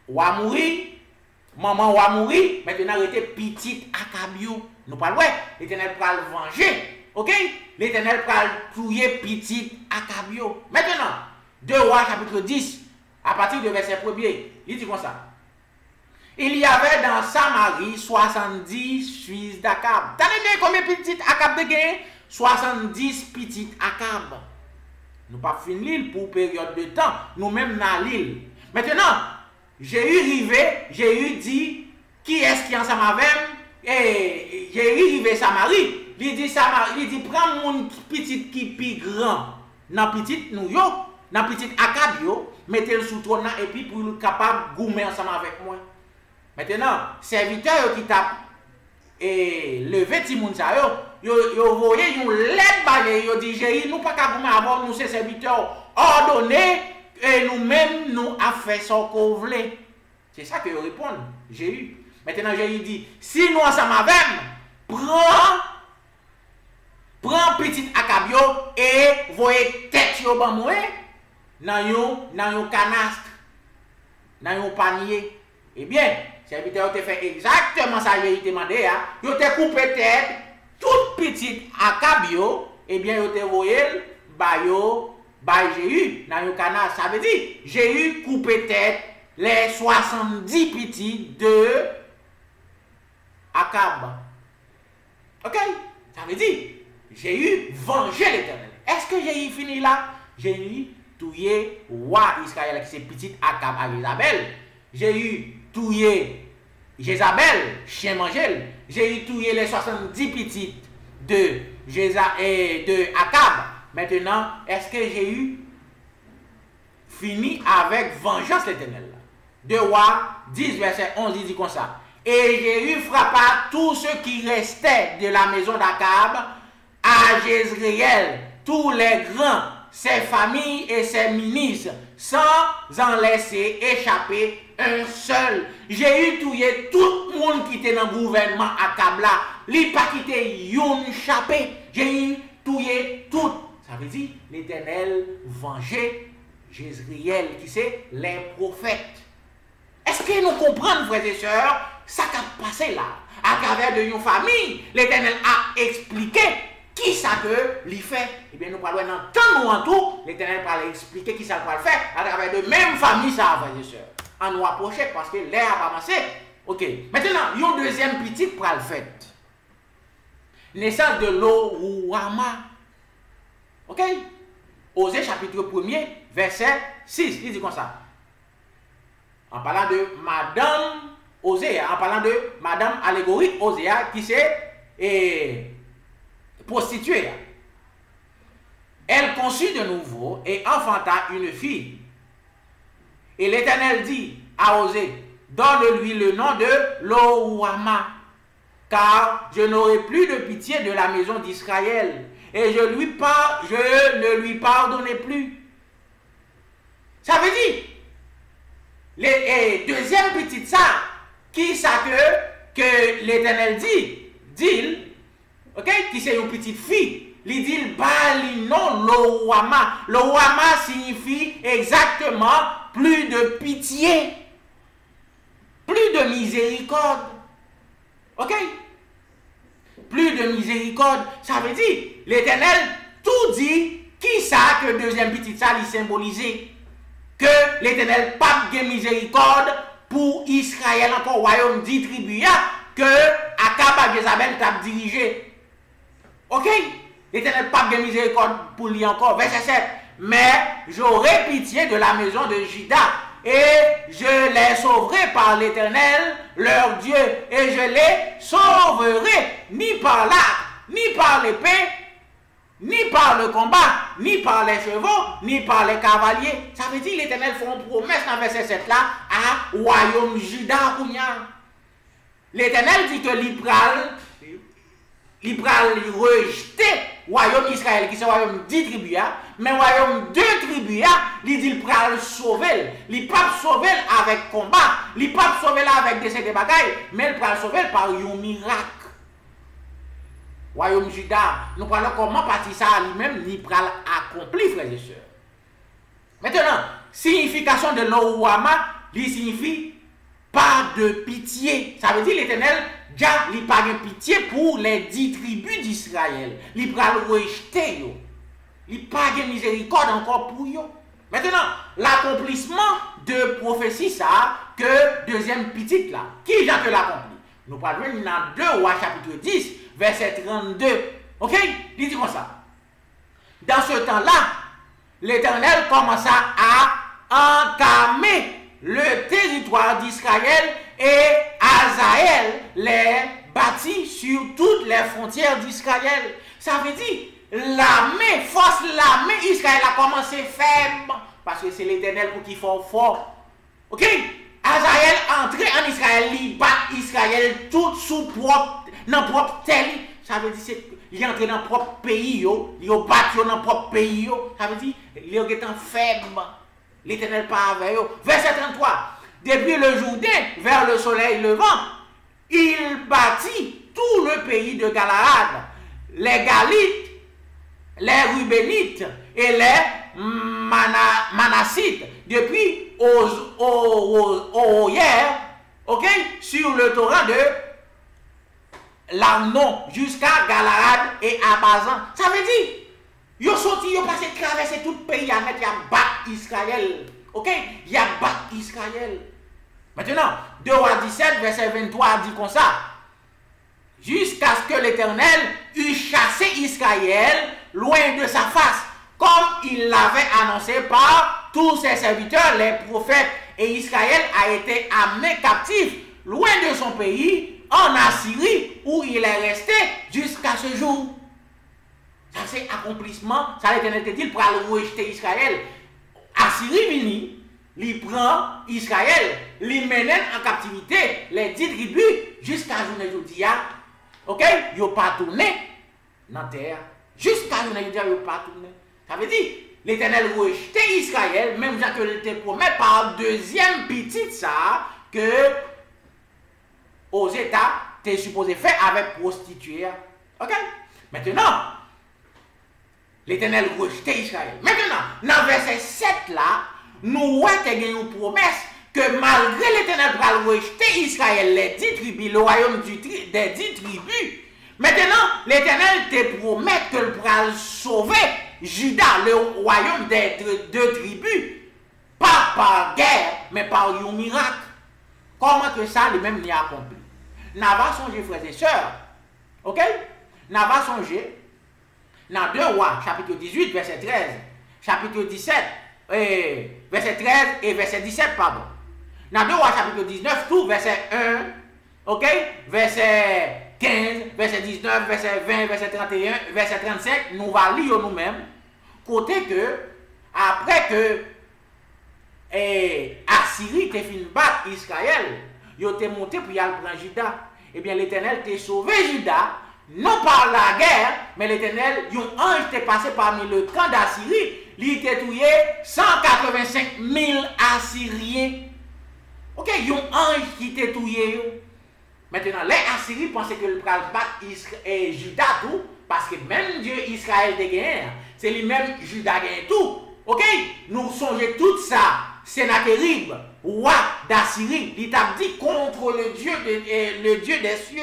[SPEAKER 2] Roi mourir, maman roi mourir, maintenant il était petit Akabio. Nous parlons, l'Éternel va le venger. Ok? L'Éternel va tuer petit Akabio. Maintenant, 2 Rois chapitre 10, à partir du verset 1er, il dit comme ça. Il y avait dans Samarie 70 fils d'Akab. T'as bien combien de petites Akab de gain? 70 petites Akab. Nous pas fini l'île pour période de temps. Nous-mêmes dans l'île. Maintenant, Jéhu dit, qui est-ce qui est ensemble avec? Et Jéhu arrivé Samarie. Il dit, prends mon petit qui plus grand. Dans petite nous yo, dans petite Akab yo, mettez-le sous trône et puis pour être capable de goumer ensemble avec moi. Maintenant, serviteur qui tape et levé Timoun sa yo voyez yon lettre baye yo dit Jéhu nous pas capable avoir nous ces serviteurs ordonnés et nous-mêmes nous a fait son qu'on voulait. C'est ça que yo répondent Jéhu. Maintenant Jéhu dit si nous ensemble avec prends petit Akab yo et voyez tête yo ban moi dans yon canastre dans yon panier. Eh bien, serviteur te fait exactement ça que il demandé a, yo te coupé tête toute petite Akab yo, eh bien yo te voyé ba Jéhu dans yon canal, ça veut dire Jéhu coupé tête les 70 petits de Akab. OK? Ça veut dire Jéhu venger l'Éternel. Est-ce que Jéhu finit là? Jéhu touye roi Israël qui c'est petite Akab à Jézabel. Jéhu touye Jézabel, chien mangel. Jéhu touye les 70 petites de Akab. Maintenant, est-ce que Jéhu finit avec vengeance l'Éternel? 2 Rois 10, verset 11, il dit comme ça. Et Jéhu frappa tous ceux qui restaient de la maison d'Akab à Jezréel, tous les grands, ses familles et ses ministres, sans en laisser échapper un seul. J'ai eu touillé tout le monde qui était dans le gouvernement Akab là. Il pas quitté yon échappé. J'ai eu touillé tout. Ça veut dire l'Éternel venger Jezréel, qui c'est les prophètes. Est-ce que nous comprenons, frères et sœurs, ça qui a passé là? À travers de une famille, l'Éternel a expliqué qui ça que lui fait. Eh bien, nous parlons dans temps nous en tout, l'Éternel va expliquer qui ça va le faire à travers de même famille, ça, frères et sœurs. En nous approcher parce que l'air a avancé. Ok. Maintenant, il y a une deuxième petite pour le fait. Naissance de Lo-Ruhama. Ok? Osée chapitre 1er, verset 6. Il dit comme ça. En parlant de Madame Osée, en parlant de Madame allégorique Osée, qui s'est prostituée. Elle conçut de nouveau et enfanta une fille. Et l'Éternel dit à Osée, donne-lui le nom de Lo-Ruhama, car je n'aurai plus de pitié de la maison d'Israël, et je ne lui pardonnerai plus. Ça veut dire, deuxième petite ça, qui ça que l'Éternel dit, ok, qui c'est une petite fille, il dit, bali non Lo-Ruhama. Lo-Ruhama signifie exactement plus de pitié, plus de miséricorde. Ok? Plus de miséricorde. Ça veut dire, l'Éternel tout dit, qui ça que deuxième petite ça lui symbolisait? Que l'Éternel pas de miséricorde pour Israël, encore royaume 10 tribus, que Akab et Jézabel t'a dirigé. Ok? L'Éternel pas de miséricorde pour lui encore. Verset 7. Mais j'aurai pitié de la maison de Juda, et je les sauverai par l'Éternel, leur Dieu, et je les sauverai, ni par l'arc, ni par l'épée, ni par le combat, ni par les chevaux, ni par les cavaliers. Ça veut dire l'Éternel fait une promesse dans verset 7 là, à royaume Juda. L'Éternel dit que il pral rejeter royaume Israël qui c'est royaume 10 tribus, mais royaume 2 tribus, il dit il pral sauver. Il pas sauver avec combat, il pas sauver avec des bagailles, mais il pral sauver par un miracle. Royaume Juda, nous parlons comment partir ça lui-même, il pral accompli, frères et sœurs. Maintenant, signification de Lo-Ruhama, il signifie pas de pitié. Ça veut dire l'Éternel, il pas de pitié pour les 10 tribus d'Israël. Il va le rejeter. Il pas de miséricorde encore pour eux. Maintenant, l'accomplissement de prophétie ça que deuxième petite là. Qui j'en te l'accompli? Nous parlons dans 2 Rois chapitre 10, verset 32. Ok? Il dit comme ça. Dans ce temps-là, l'Éternel commença à entamer le territoire d'Israël et Hazaël les bâtit sur toutes les frontières d'Israël. Ça veut dire, l'armée, force l'armée Israël a commencé faible, parce que c'est l'Éternel pour qui fort. Ok? Hazaël entré en Israël, il bat Israël tout sous propre terre. Ça veut dire, il est entré dans le propre pays, il bat dans le propre pays. Ça veut dire, il est faible. L'Éternel part avec eux. Verset 33. Depuis le Jourdain vers le soleil levant, il bâtit tout le pays de Galaad, les Galites, les Rubénites et les Manassites, depuis hier, ok, sur le torrent de l'Arnon jusqu'à Galaad et à Bazan. Ça veut dire, ils ont sorti, ils ont passé traverser tout le pays à mettre, il y a battu Israël. Ok? Il y a battu Israël. Maintenant, 2 Rois 17, verset 23 dit comme ça. Jusqu'à ce que l'Éternel eût chassé Israël loin de sa face, comme il l'avait annoncé par tous ses serviteurs, les prophètes. Et Israël a été amené captif loin de son pays, en Assyrie, où il est resté jusqu'à ce jour. Ça c'est accomplissement, ça l'Éternel te dit, il pourra rejeter Israël. Assyrie vini, il prend Israël, il mène en captivité les 10 tribus jusqu'à journée d'aujourd'hui. Ok? Ils n'ont pas tourné dans la terre. Jusqu'à journée d'aujourd'hui, ils n'ont pas tourné. Ça veut dire, l'Éternel rejetait Israël, même que il te promet par deuxième petite ça, que aux États, tu es supposé faire avec prostituée. Ok? Maintenant, l'Éternel rejetait Israël. Maintenant, dans verset 7 là, nous avons une promesse que malgré l'Éternel va rejeter Israël, les 10 tribus, le royaume des 10 tribus, maintenant l'Éternel te promet que le va sauver Juda, le royaume des 2 tribus, pas par guerre, mais par un miracle. Comment que ça, lui-même, n'y a accompli? N'a pas songé, frères et sœurs. Ok? N'a pas songé. Dans 2 Rois, chapitre 18, verset 13, chapitre 17, verset 13 et verset 17, pardon. Dans 2 Rois, chapitre 19, tout, verset 1, ok, verset 15, verset 19, verset 20, verset 31, verset 35, nous allons lire nous-mêmes, côté que, après que Assyrie te fin battre Israël, il était monté pour y aller prendre Juda. Eh bien, l'Éternel t'a sauvé Juda, non par la guerre, mais l'Éternel, un ange t'est passé parmi le camp d'Assyrie, il t'a tué 185 000 Assyriens. Ok, un ange qui t'a tué. Maintenant, les Assyriens pensaient que le pral battre Juda tout, parce que même Dieu Israël te gagné, c'est lui-même Juda gagne tout. Ok, nous songeons tout ça. Sennacherib, roi d'Assyrie, il t'a dit contre le Dieu des cieux.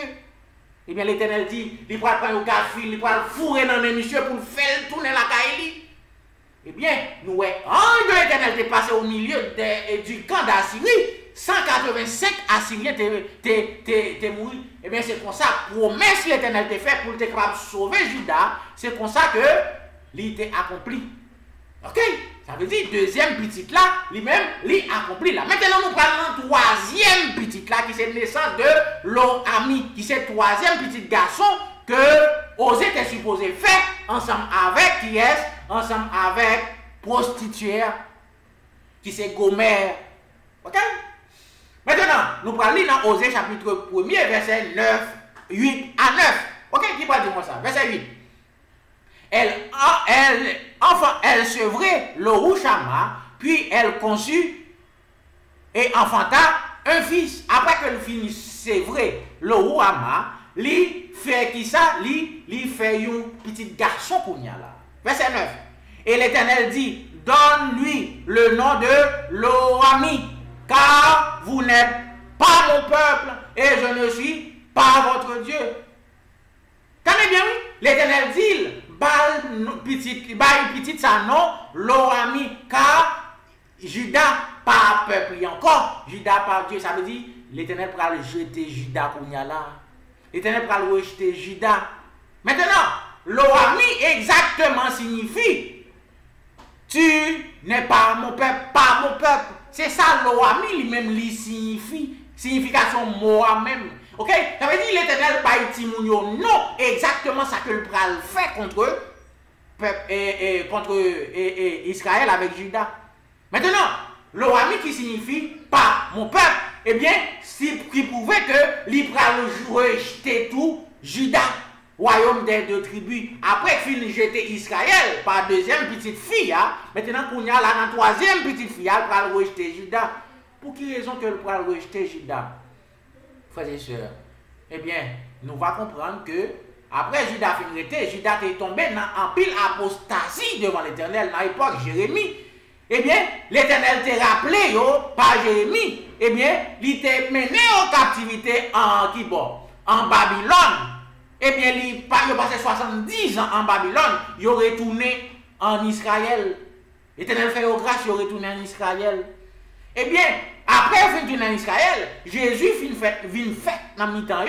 [SPEAKER 2] Eh bien, l'Éternel dit, il va prendre un café, il va fourrer dans les messieurs pour faire tourner la caille. Eh bien, nous, ange de l'Éternel est passé au milieu du camp d'Assyrie, 185 Assyriens t'es morts. Eh bien, c'est comme ça, promesse l'Éternel t'a fait pour te capable sauver Juda, c'est comme ça que l'idée accompli. Ok? Ça veut dire, deuxième petite là, lui-même, lui accompli là. Maintenant, nous prenons troisième petite là, qui c'est naissance de Lo-Ami, qui c'est troisième petit garçon que Osée était supposé faire ensemble avec qui est, ensemble avec prostituée, qui c'est Gomer. Ok? Maintenant, nous prenons dans Osée chapitre 1er, verset 9, 8 à 9. Ok? Qui va dire moi ça? Verset 8. Elle sevrait le Rouchama, puis elle conçut et enfanta un fils. Après que le fils sévré le Rouchama, lui fait qui ça? Lui fait un petit garçon qu'on y a là. Verset 9. Et l'Éternel dit, donne-lui le nom de Lo-Ami, car vous n'êtes pas mon peuple et je ne suis pas votre Dieu. Tenez bien, oui? L'Éternel dit, Bal petit sa nom, Lo-Ami, car Juda pas peuple encore. Judas par Dieu, ça veut dire l'Éternel va le jeter Judas qu'on y a là. L'Éternel va le rejeter Judas. Maintenant, l'Oami exactement signifie tu n'es pas mon peuple, pas mon peuple. C'est ça l'Oami lui-même lui signifie. Signification moi-même. Ok? Ça veut dire l'Éternel pas Timounio. Non, exactement ça que le pral fait contre Israël avec Judas. Maintenant, l'Oami qui signifie pas mon peuple, eh bien, qui prouvait que l'Ipral rejetait tout Judas, royaume des deux tribus. Après qu'il jeté Israël par deuxième petite fille, hein, maintenant qu'on y a la troisième petite fille, elle va rejeter Judas. Pour quelle raison que le pral rejeter Judas? Frères et sœurs, eh bien, nous allons comprendre que après Judas fin rejeté, Judas est tombé en pile apostasie devant l'Éternel dans l'époque Jérémie. Eh bien, l'Éternel t'a rappelé par Jérémie, eh bien, il t'a mené en captivité en Babylone. Eh bien, il a passé 70 ans en Babylone, il est retourné en Israël. L'Éternel fait grâce, il est retourné en Israël. Eh bien, après il retourné en Israël, Jésus vient fait dans le mi-temps.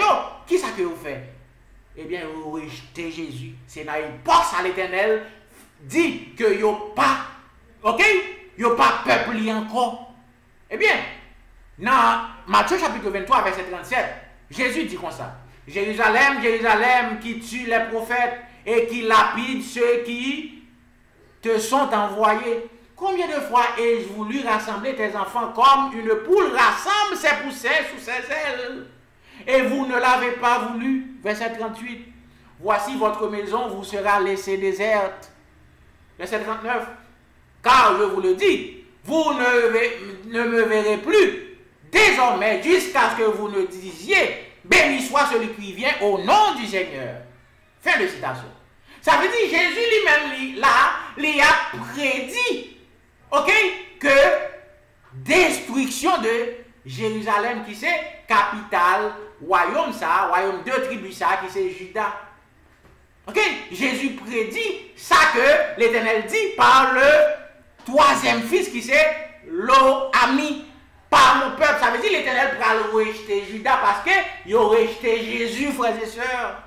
[SPEAKER 2] Qui ça que vous faites? Eh bien, vous rejetez Jésus. C'est dans l'époque ça l'Éternel dit que vous n'avez pas. Ok? Il n'y a pas peuple encore. Eh bien, dans Matthieu chapitre 23, verset 37, Jésus dit comme ça. Jérusalem, Jérusalem, qui tue les prophètes et qui lapide ceux qui te sont envoyés. Combien de fois ai-je voulu rassembler tes enfants comme une poule rassemble ses poussins sous ses ailes? Et vous ne l'avez pas voulu. Verset 38. Voici votre maison vous sera laissée déserte. Verset 39. Car je vous le dis, vous ne me verrez plus désormais jusqu'à ce que vous ne disiez béni soit celui qui vient au nom du Seigneur. Fin de citation. Ça veut dire Jésus lui-même il a prédit, ok, que destruction de Jérusalem qui c'est capitale, royaume deux tribus ça qui c'est Juda. Ok, Jésus prédit ça que l'Éternel dit par le troisième fils qui c'est l'Oami, par mon peuple. Ça veut dire l'Éternel va le rejeter Judas parce qu'il a rejeté Jésus, frères et sœurs.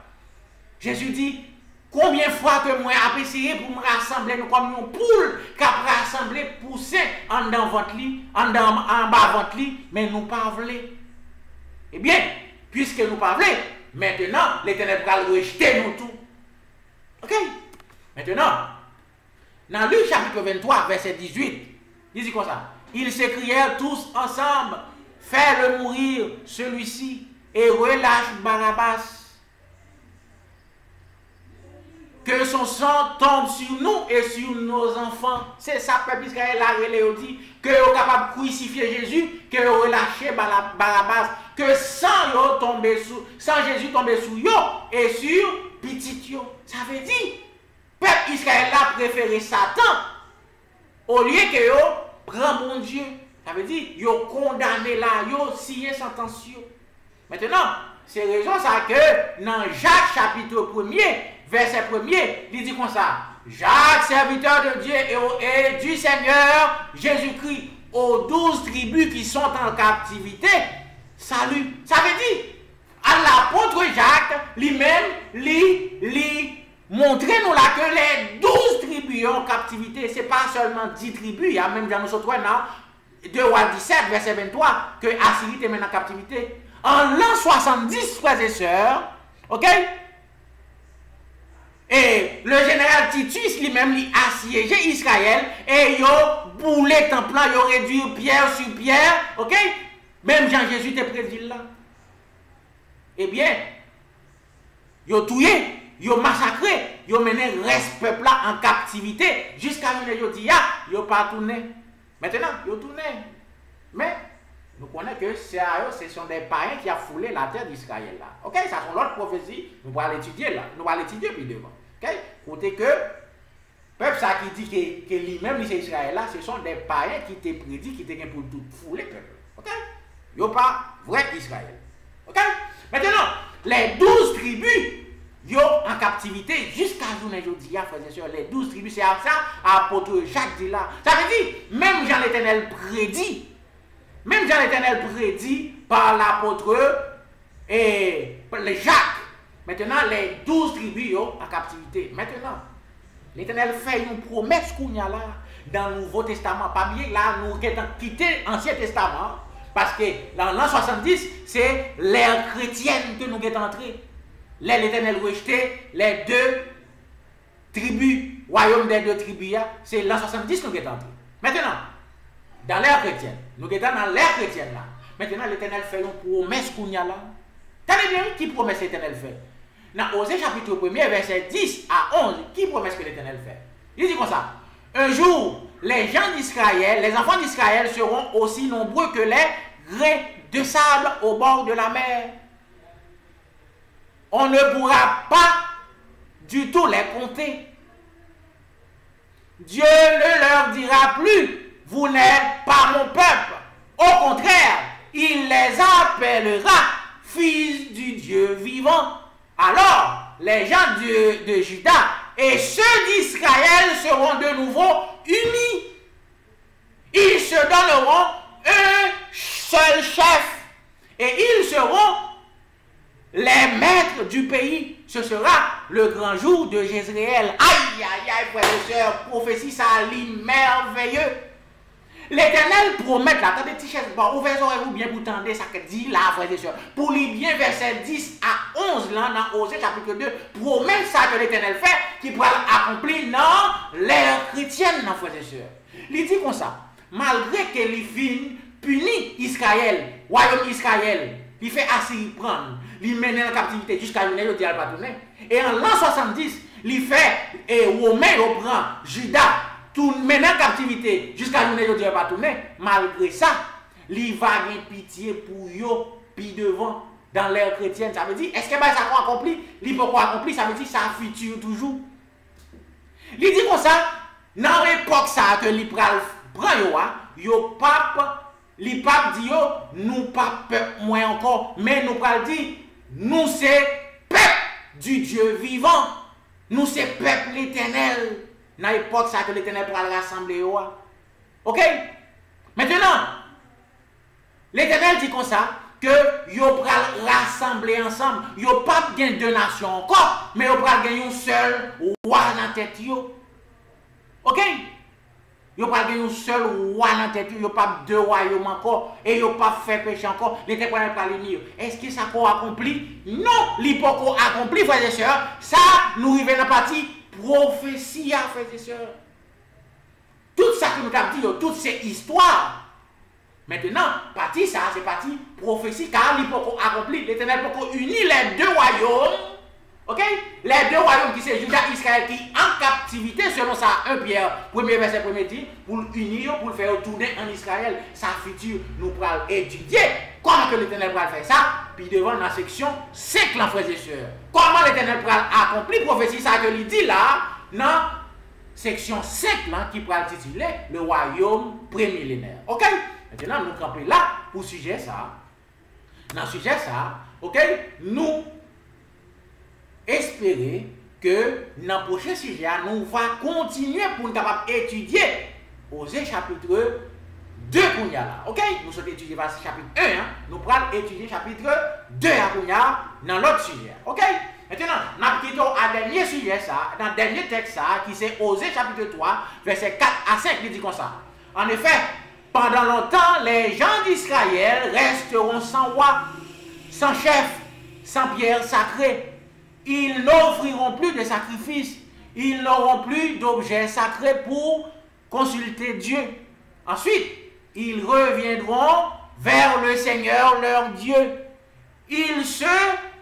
[SPEAKER 2] Jésus dit, combien de fois que moi j'ai essayé pour me rassembler comme une poule qui a rassemblé poussin en bas ventre, mais nous pas voulu. Eh bien, puisque nous pas voulu, maintenant l'Éternel va le rejeter nous tout. Ok? Maintenant, dans Luc chapitre 23, verset 18, il dit comme ça. Ils s'écrièrent tous ensemble, fais-le mourir celui-ci et relâche Barabbas. Que son sang tombe sur nous et sur nos enfants. C'est ça, peuple Israël a dit, que vous êtes capable de crucifier Jésus, que vous relâchez Barabbas, que sans Jésus tombe sur yo et sur petit yo. Ça veut dire, peuple Israël a préféré Satan au lieu que yo prend mon Dieu. Ça veut dire, yo condamné là, yo signé sentence. Maintenant, c'est raison ça que dans Jacques chapitre 1er, verset 1er, il dit comme ça. Jacques, serviteur de Dieu et du Seigneur Jésus-Christ, aux 12 tribus qui sont en captivité, salut. Ça veut dire, à l'apôtre Jacques, lui-même, lui montrer nous là que les 12 tribus en captivité, ce n'est pas seulement 10 tribus, il y a même dans nous autres, dans 2 Rois 17, verset 23, que Assyrie est maintenant en captivité. En l'an 70, frères et sœurs, ok? Et le général Titus lui-même a assiégé Israël et il a boulé le temple, il a réduit pierre sur pierre, ok? Même Jean-Jésus te prédit là. Eh bien, il a tué. Ils ont massacré, ils ont mené le reste peuple là en captivité jusqu'à ce que ils n'ont pas tourné. Maintenant, ils ont tourné. Mais nous connaissons que ce sont des païens qui ont foulé la terre d'Israël là. Ok, ça sont l'autre prophétie, nous allons l'étudier là. Nous allons l'étudier puis devant. Ok, côté que peuple ça qui dit que lui-même c'est Israël là, ce sont des païens qui t'ont prédit, qui t'ont pour tout fouler peuple. Ok, ils n'ont pas vrai Israël. Ok, maintenant, les 12 tribus yo en captivité jusqu'à journée aujourd'hui, frères et sœurs, les 12 tribus, c'est ça, apôtre Jacques dit là. Ça veut dire, même Jean l'Éternel prédit, par l'apôtre et Jacques, maintenant les 12 tribus yo en captivité. Maintenant, l'Éternel fait une promesse qu'on y a là dans le Nouveau Testament. Pas bien là, nous avons quitté l'Ancien Testament, parce que dans l'an 70, c'est l'ère chrétienne que nous avons entré. L'Éternel rejeté les 2 tribus, royaume des 2 tribus, c'est l'an 70 que nous avons entré. Maintenant, dans l'ère chrétienne, nous sommes dans l'ère chrétienne là. Maintenant, l'Éternel fait une promesse qu'on y a là. Tenez bien, qui promesse l'Éternel fait? Dans Osée chapitre 1er, verset 10 à 11, qui promesse que l'Éternel fait? Il dit comme ça: un jour, les gens d'Israël, les enfants d'Israël seront aussi nombreux que les grains de sable au bord de la mer. On ne pourra pas du tout les compter. Dieu ne leur dira plus: vous n'êtes pas mon peuple. Au contraire, il les appellera fils du Dieu vivant. Alors, les gens de Juda et ceux d'Israël seront de nouveau unis. Ils se donneront un seul chef et ils seront les maîtres du pays. Ce sera le grand jour de Jezréel. Aïe, aïe, aïe, frères et sœurs, prophétie, ça lit merveilleux. L'Éternel promet, là, attendez, t-shirt, bon, ouvrez les oreilles ou bien pour tendre ça que dit là, frères et sœurs. Pour lire bien verset 10 à 11, là, dans Osée chapitre 2, promet ça que l'Éternel fait, qui pourra accomplir dans l'ère chrétienne, frères et sœurs. Il dit comme ça: malgré que les filles punit Israël, royaume Israël, il fait Assyrie prendre, il mène en captivité jusqu'à l'année de Dieu. Et en l'an 70, il fait, et Romain prend Juda, tout mène en captivité jusqu'à l'année de Dieu. Malgré ça, il va avoir pitié pour eux, puis devant, dans l'ère chrétienne. Ça veut dire, est-ce que ça a accompli? Il peut pas accomplir, ça veut dire, ça futur toujours. Il dit comme ça, dans l'époque ça que il prend yo pape, li pape dit yo, nous pas peuple moins encore, mais nous pral dit, nous c'est peuple du Dieu vivant, nous c'est peuple l'Éternel. Dans l'époque ça que l'Éternel pral rassembler yo. OK? Maintenant, l'Éternel dit comme ça que yo pral rassembler ensemble, yo pas gain 2 nations encore, mais yo pral gagner un seul roi dans tête yo. OK? Yo pas gagné un seul roi dans tête, yo pas 2 royaumes encore et yo pas fait péché encore. L'Éternel pas l'ennemi. Est-ce que ça a accompli? Non, l'hypoco accompli, frères et sœurs. Ça nous arrive dans la partie prophétie, frères et sœurs. Tout ça que nous avons dit, toutes ces histoires. Maintenant, partie ça, c'est partie prophétie car l'hypoco accompli. L'Éternel peut unir les 2 royaumes. OK? Les 2 royaumes qui sont Juda et Israël qui en captivité, selon ça, 1 Pierre, 1er verset, 1er dit, pour l'unir, pour le faire tourner en Israël, sa future, nous pourrons étudier comment que l'Éternel va faire ça, puis devant la section 5, frères et sœurs. Comment l'Éternel va accomplir prophétie, ça que il dit là, dans section 5, là, qui pourra tituler le royaume prémillénaire. OK? Maintenant, nous campons là pour sujet ça. Dans le sujet ça, OK? Nous espérer que dans le prochain sujet, nous allons continuer pour nous capables étudier Osée chapitre 2 pour là. OK? Nous sommes étudier chapitre 1, hein? Nous allons étudier chapitre 2 dans l'autre sujet. OK? Maintenant, nous allons à dernier sujet ça, dans le dernier texte ça, qui c'est Osée chapitre 3, verset 4 à 5, il dit comme ça. En effet, pendant longtemps, les gens d'Israël resteront sans roi, sans chef, sans pierre sacrée. Ils n'offriront plus de sacrifices. Ils n'auront plus d'objets sacrés pour consulter Dieu. Ensuite, ils reviendront vers le Seigneur leur Dieu. Ils se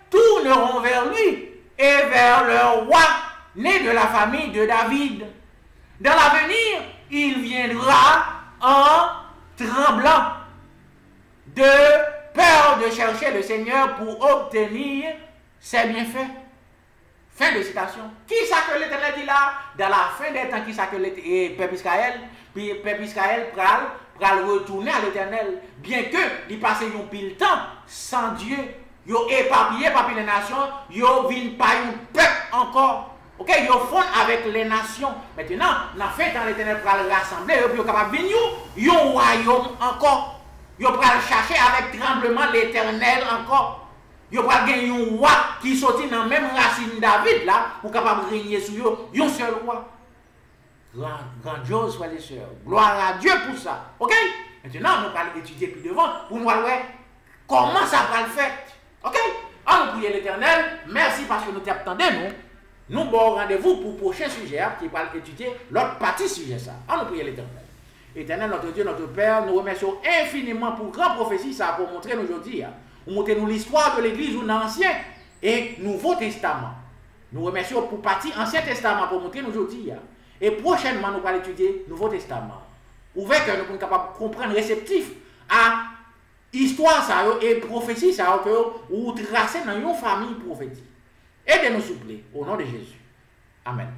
[SPEAKER 2] tourneront vers lui et vers leur roi, né de la famille de David. Dans l'avenir, il viendra en tremblant de peur de chercher le Seigneur pour obtenir ses bienfaits. Fin de citation. Qui ça que l'Éternel dit là? Dans la fin des temps, qui ça que le peuple Israël, puis peuple Israël pral retourner à l'Éternel. Bien que il passe un pile temps sans Dieu, yo éparpillé parmi les nations, yo viennent pas un peuple encore. Ok, yo font avec les nations. Maintenant, dans fait dans l'Éternel pour le rassembler, yo puis capable venir un royaume encore. Yo pour le chercher avec tremblement l'Éternel encore. Yo pour gagner un roi qui sorti dans même racine David là pour capable régner sur yo, un seul roi. Grandiose, frères et sœurs. Gloire à Dieu pour ça. Ok? Maintenant, nous allons étudier plus devant pour nous voir comment ça va le faire. Ok? On prie l'Éternel. Merci parce que nous t'attendons, nous. Nous avons rendez-vous pour le prochain sujet qui va étudier l'autre partie sujet. Ça. On prie l'Éternel. Éternel, notre Dieu, notre Père, nous remercions infiniment pour grande prophétie ça pour montrer nous aujourd'hui. Pour montrer nous l'histoire de l'Église ou l'Ancien et Nouveau Testament. Nous remercions pour partie Ancien Testament pour montrer nous aujourd'hui. Et prochainement, nous allons étudier le Nouveau Testament. Ouvert que nous sommes capables de comprendre, réceptif à l'histoire et prophétie que vous tracez dans une famille prophétique. Aidez-nous, s'il vous plaît, au nom de Jésus. Amen.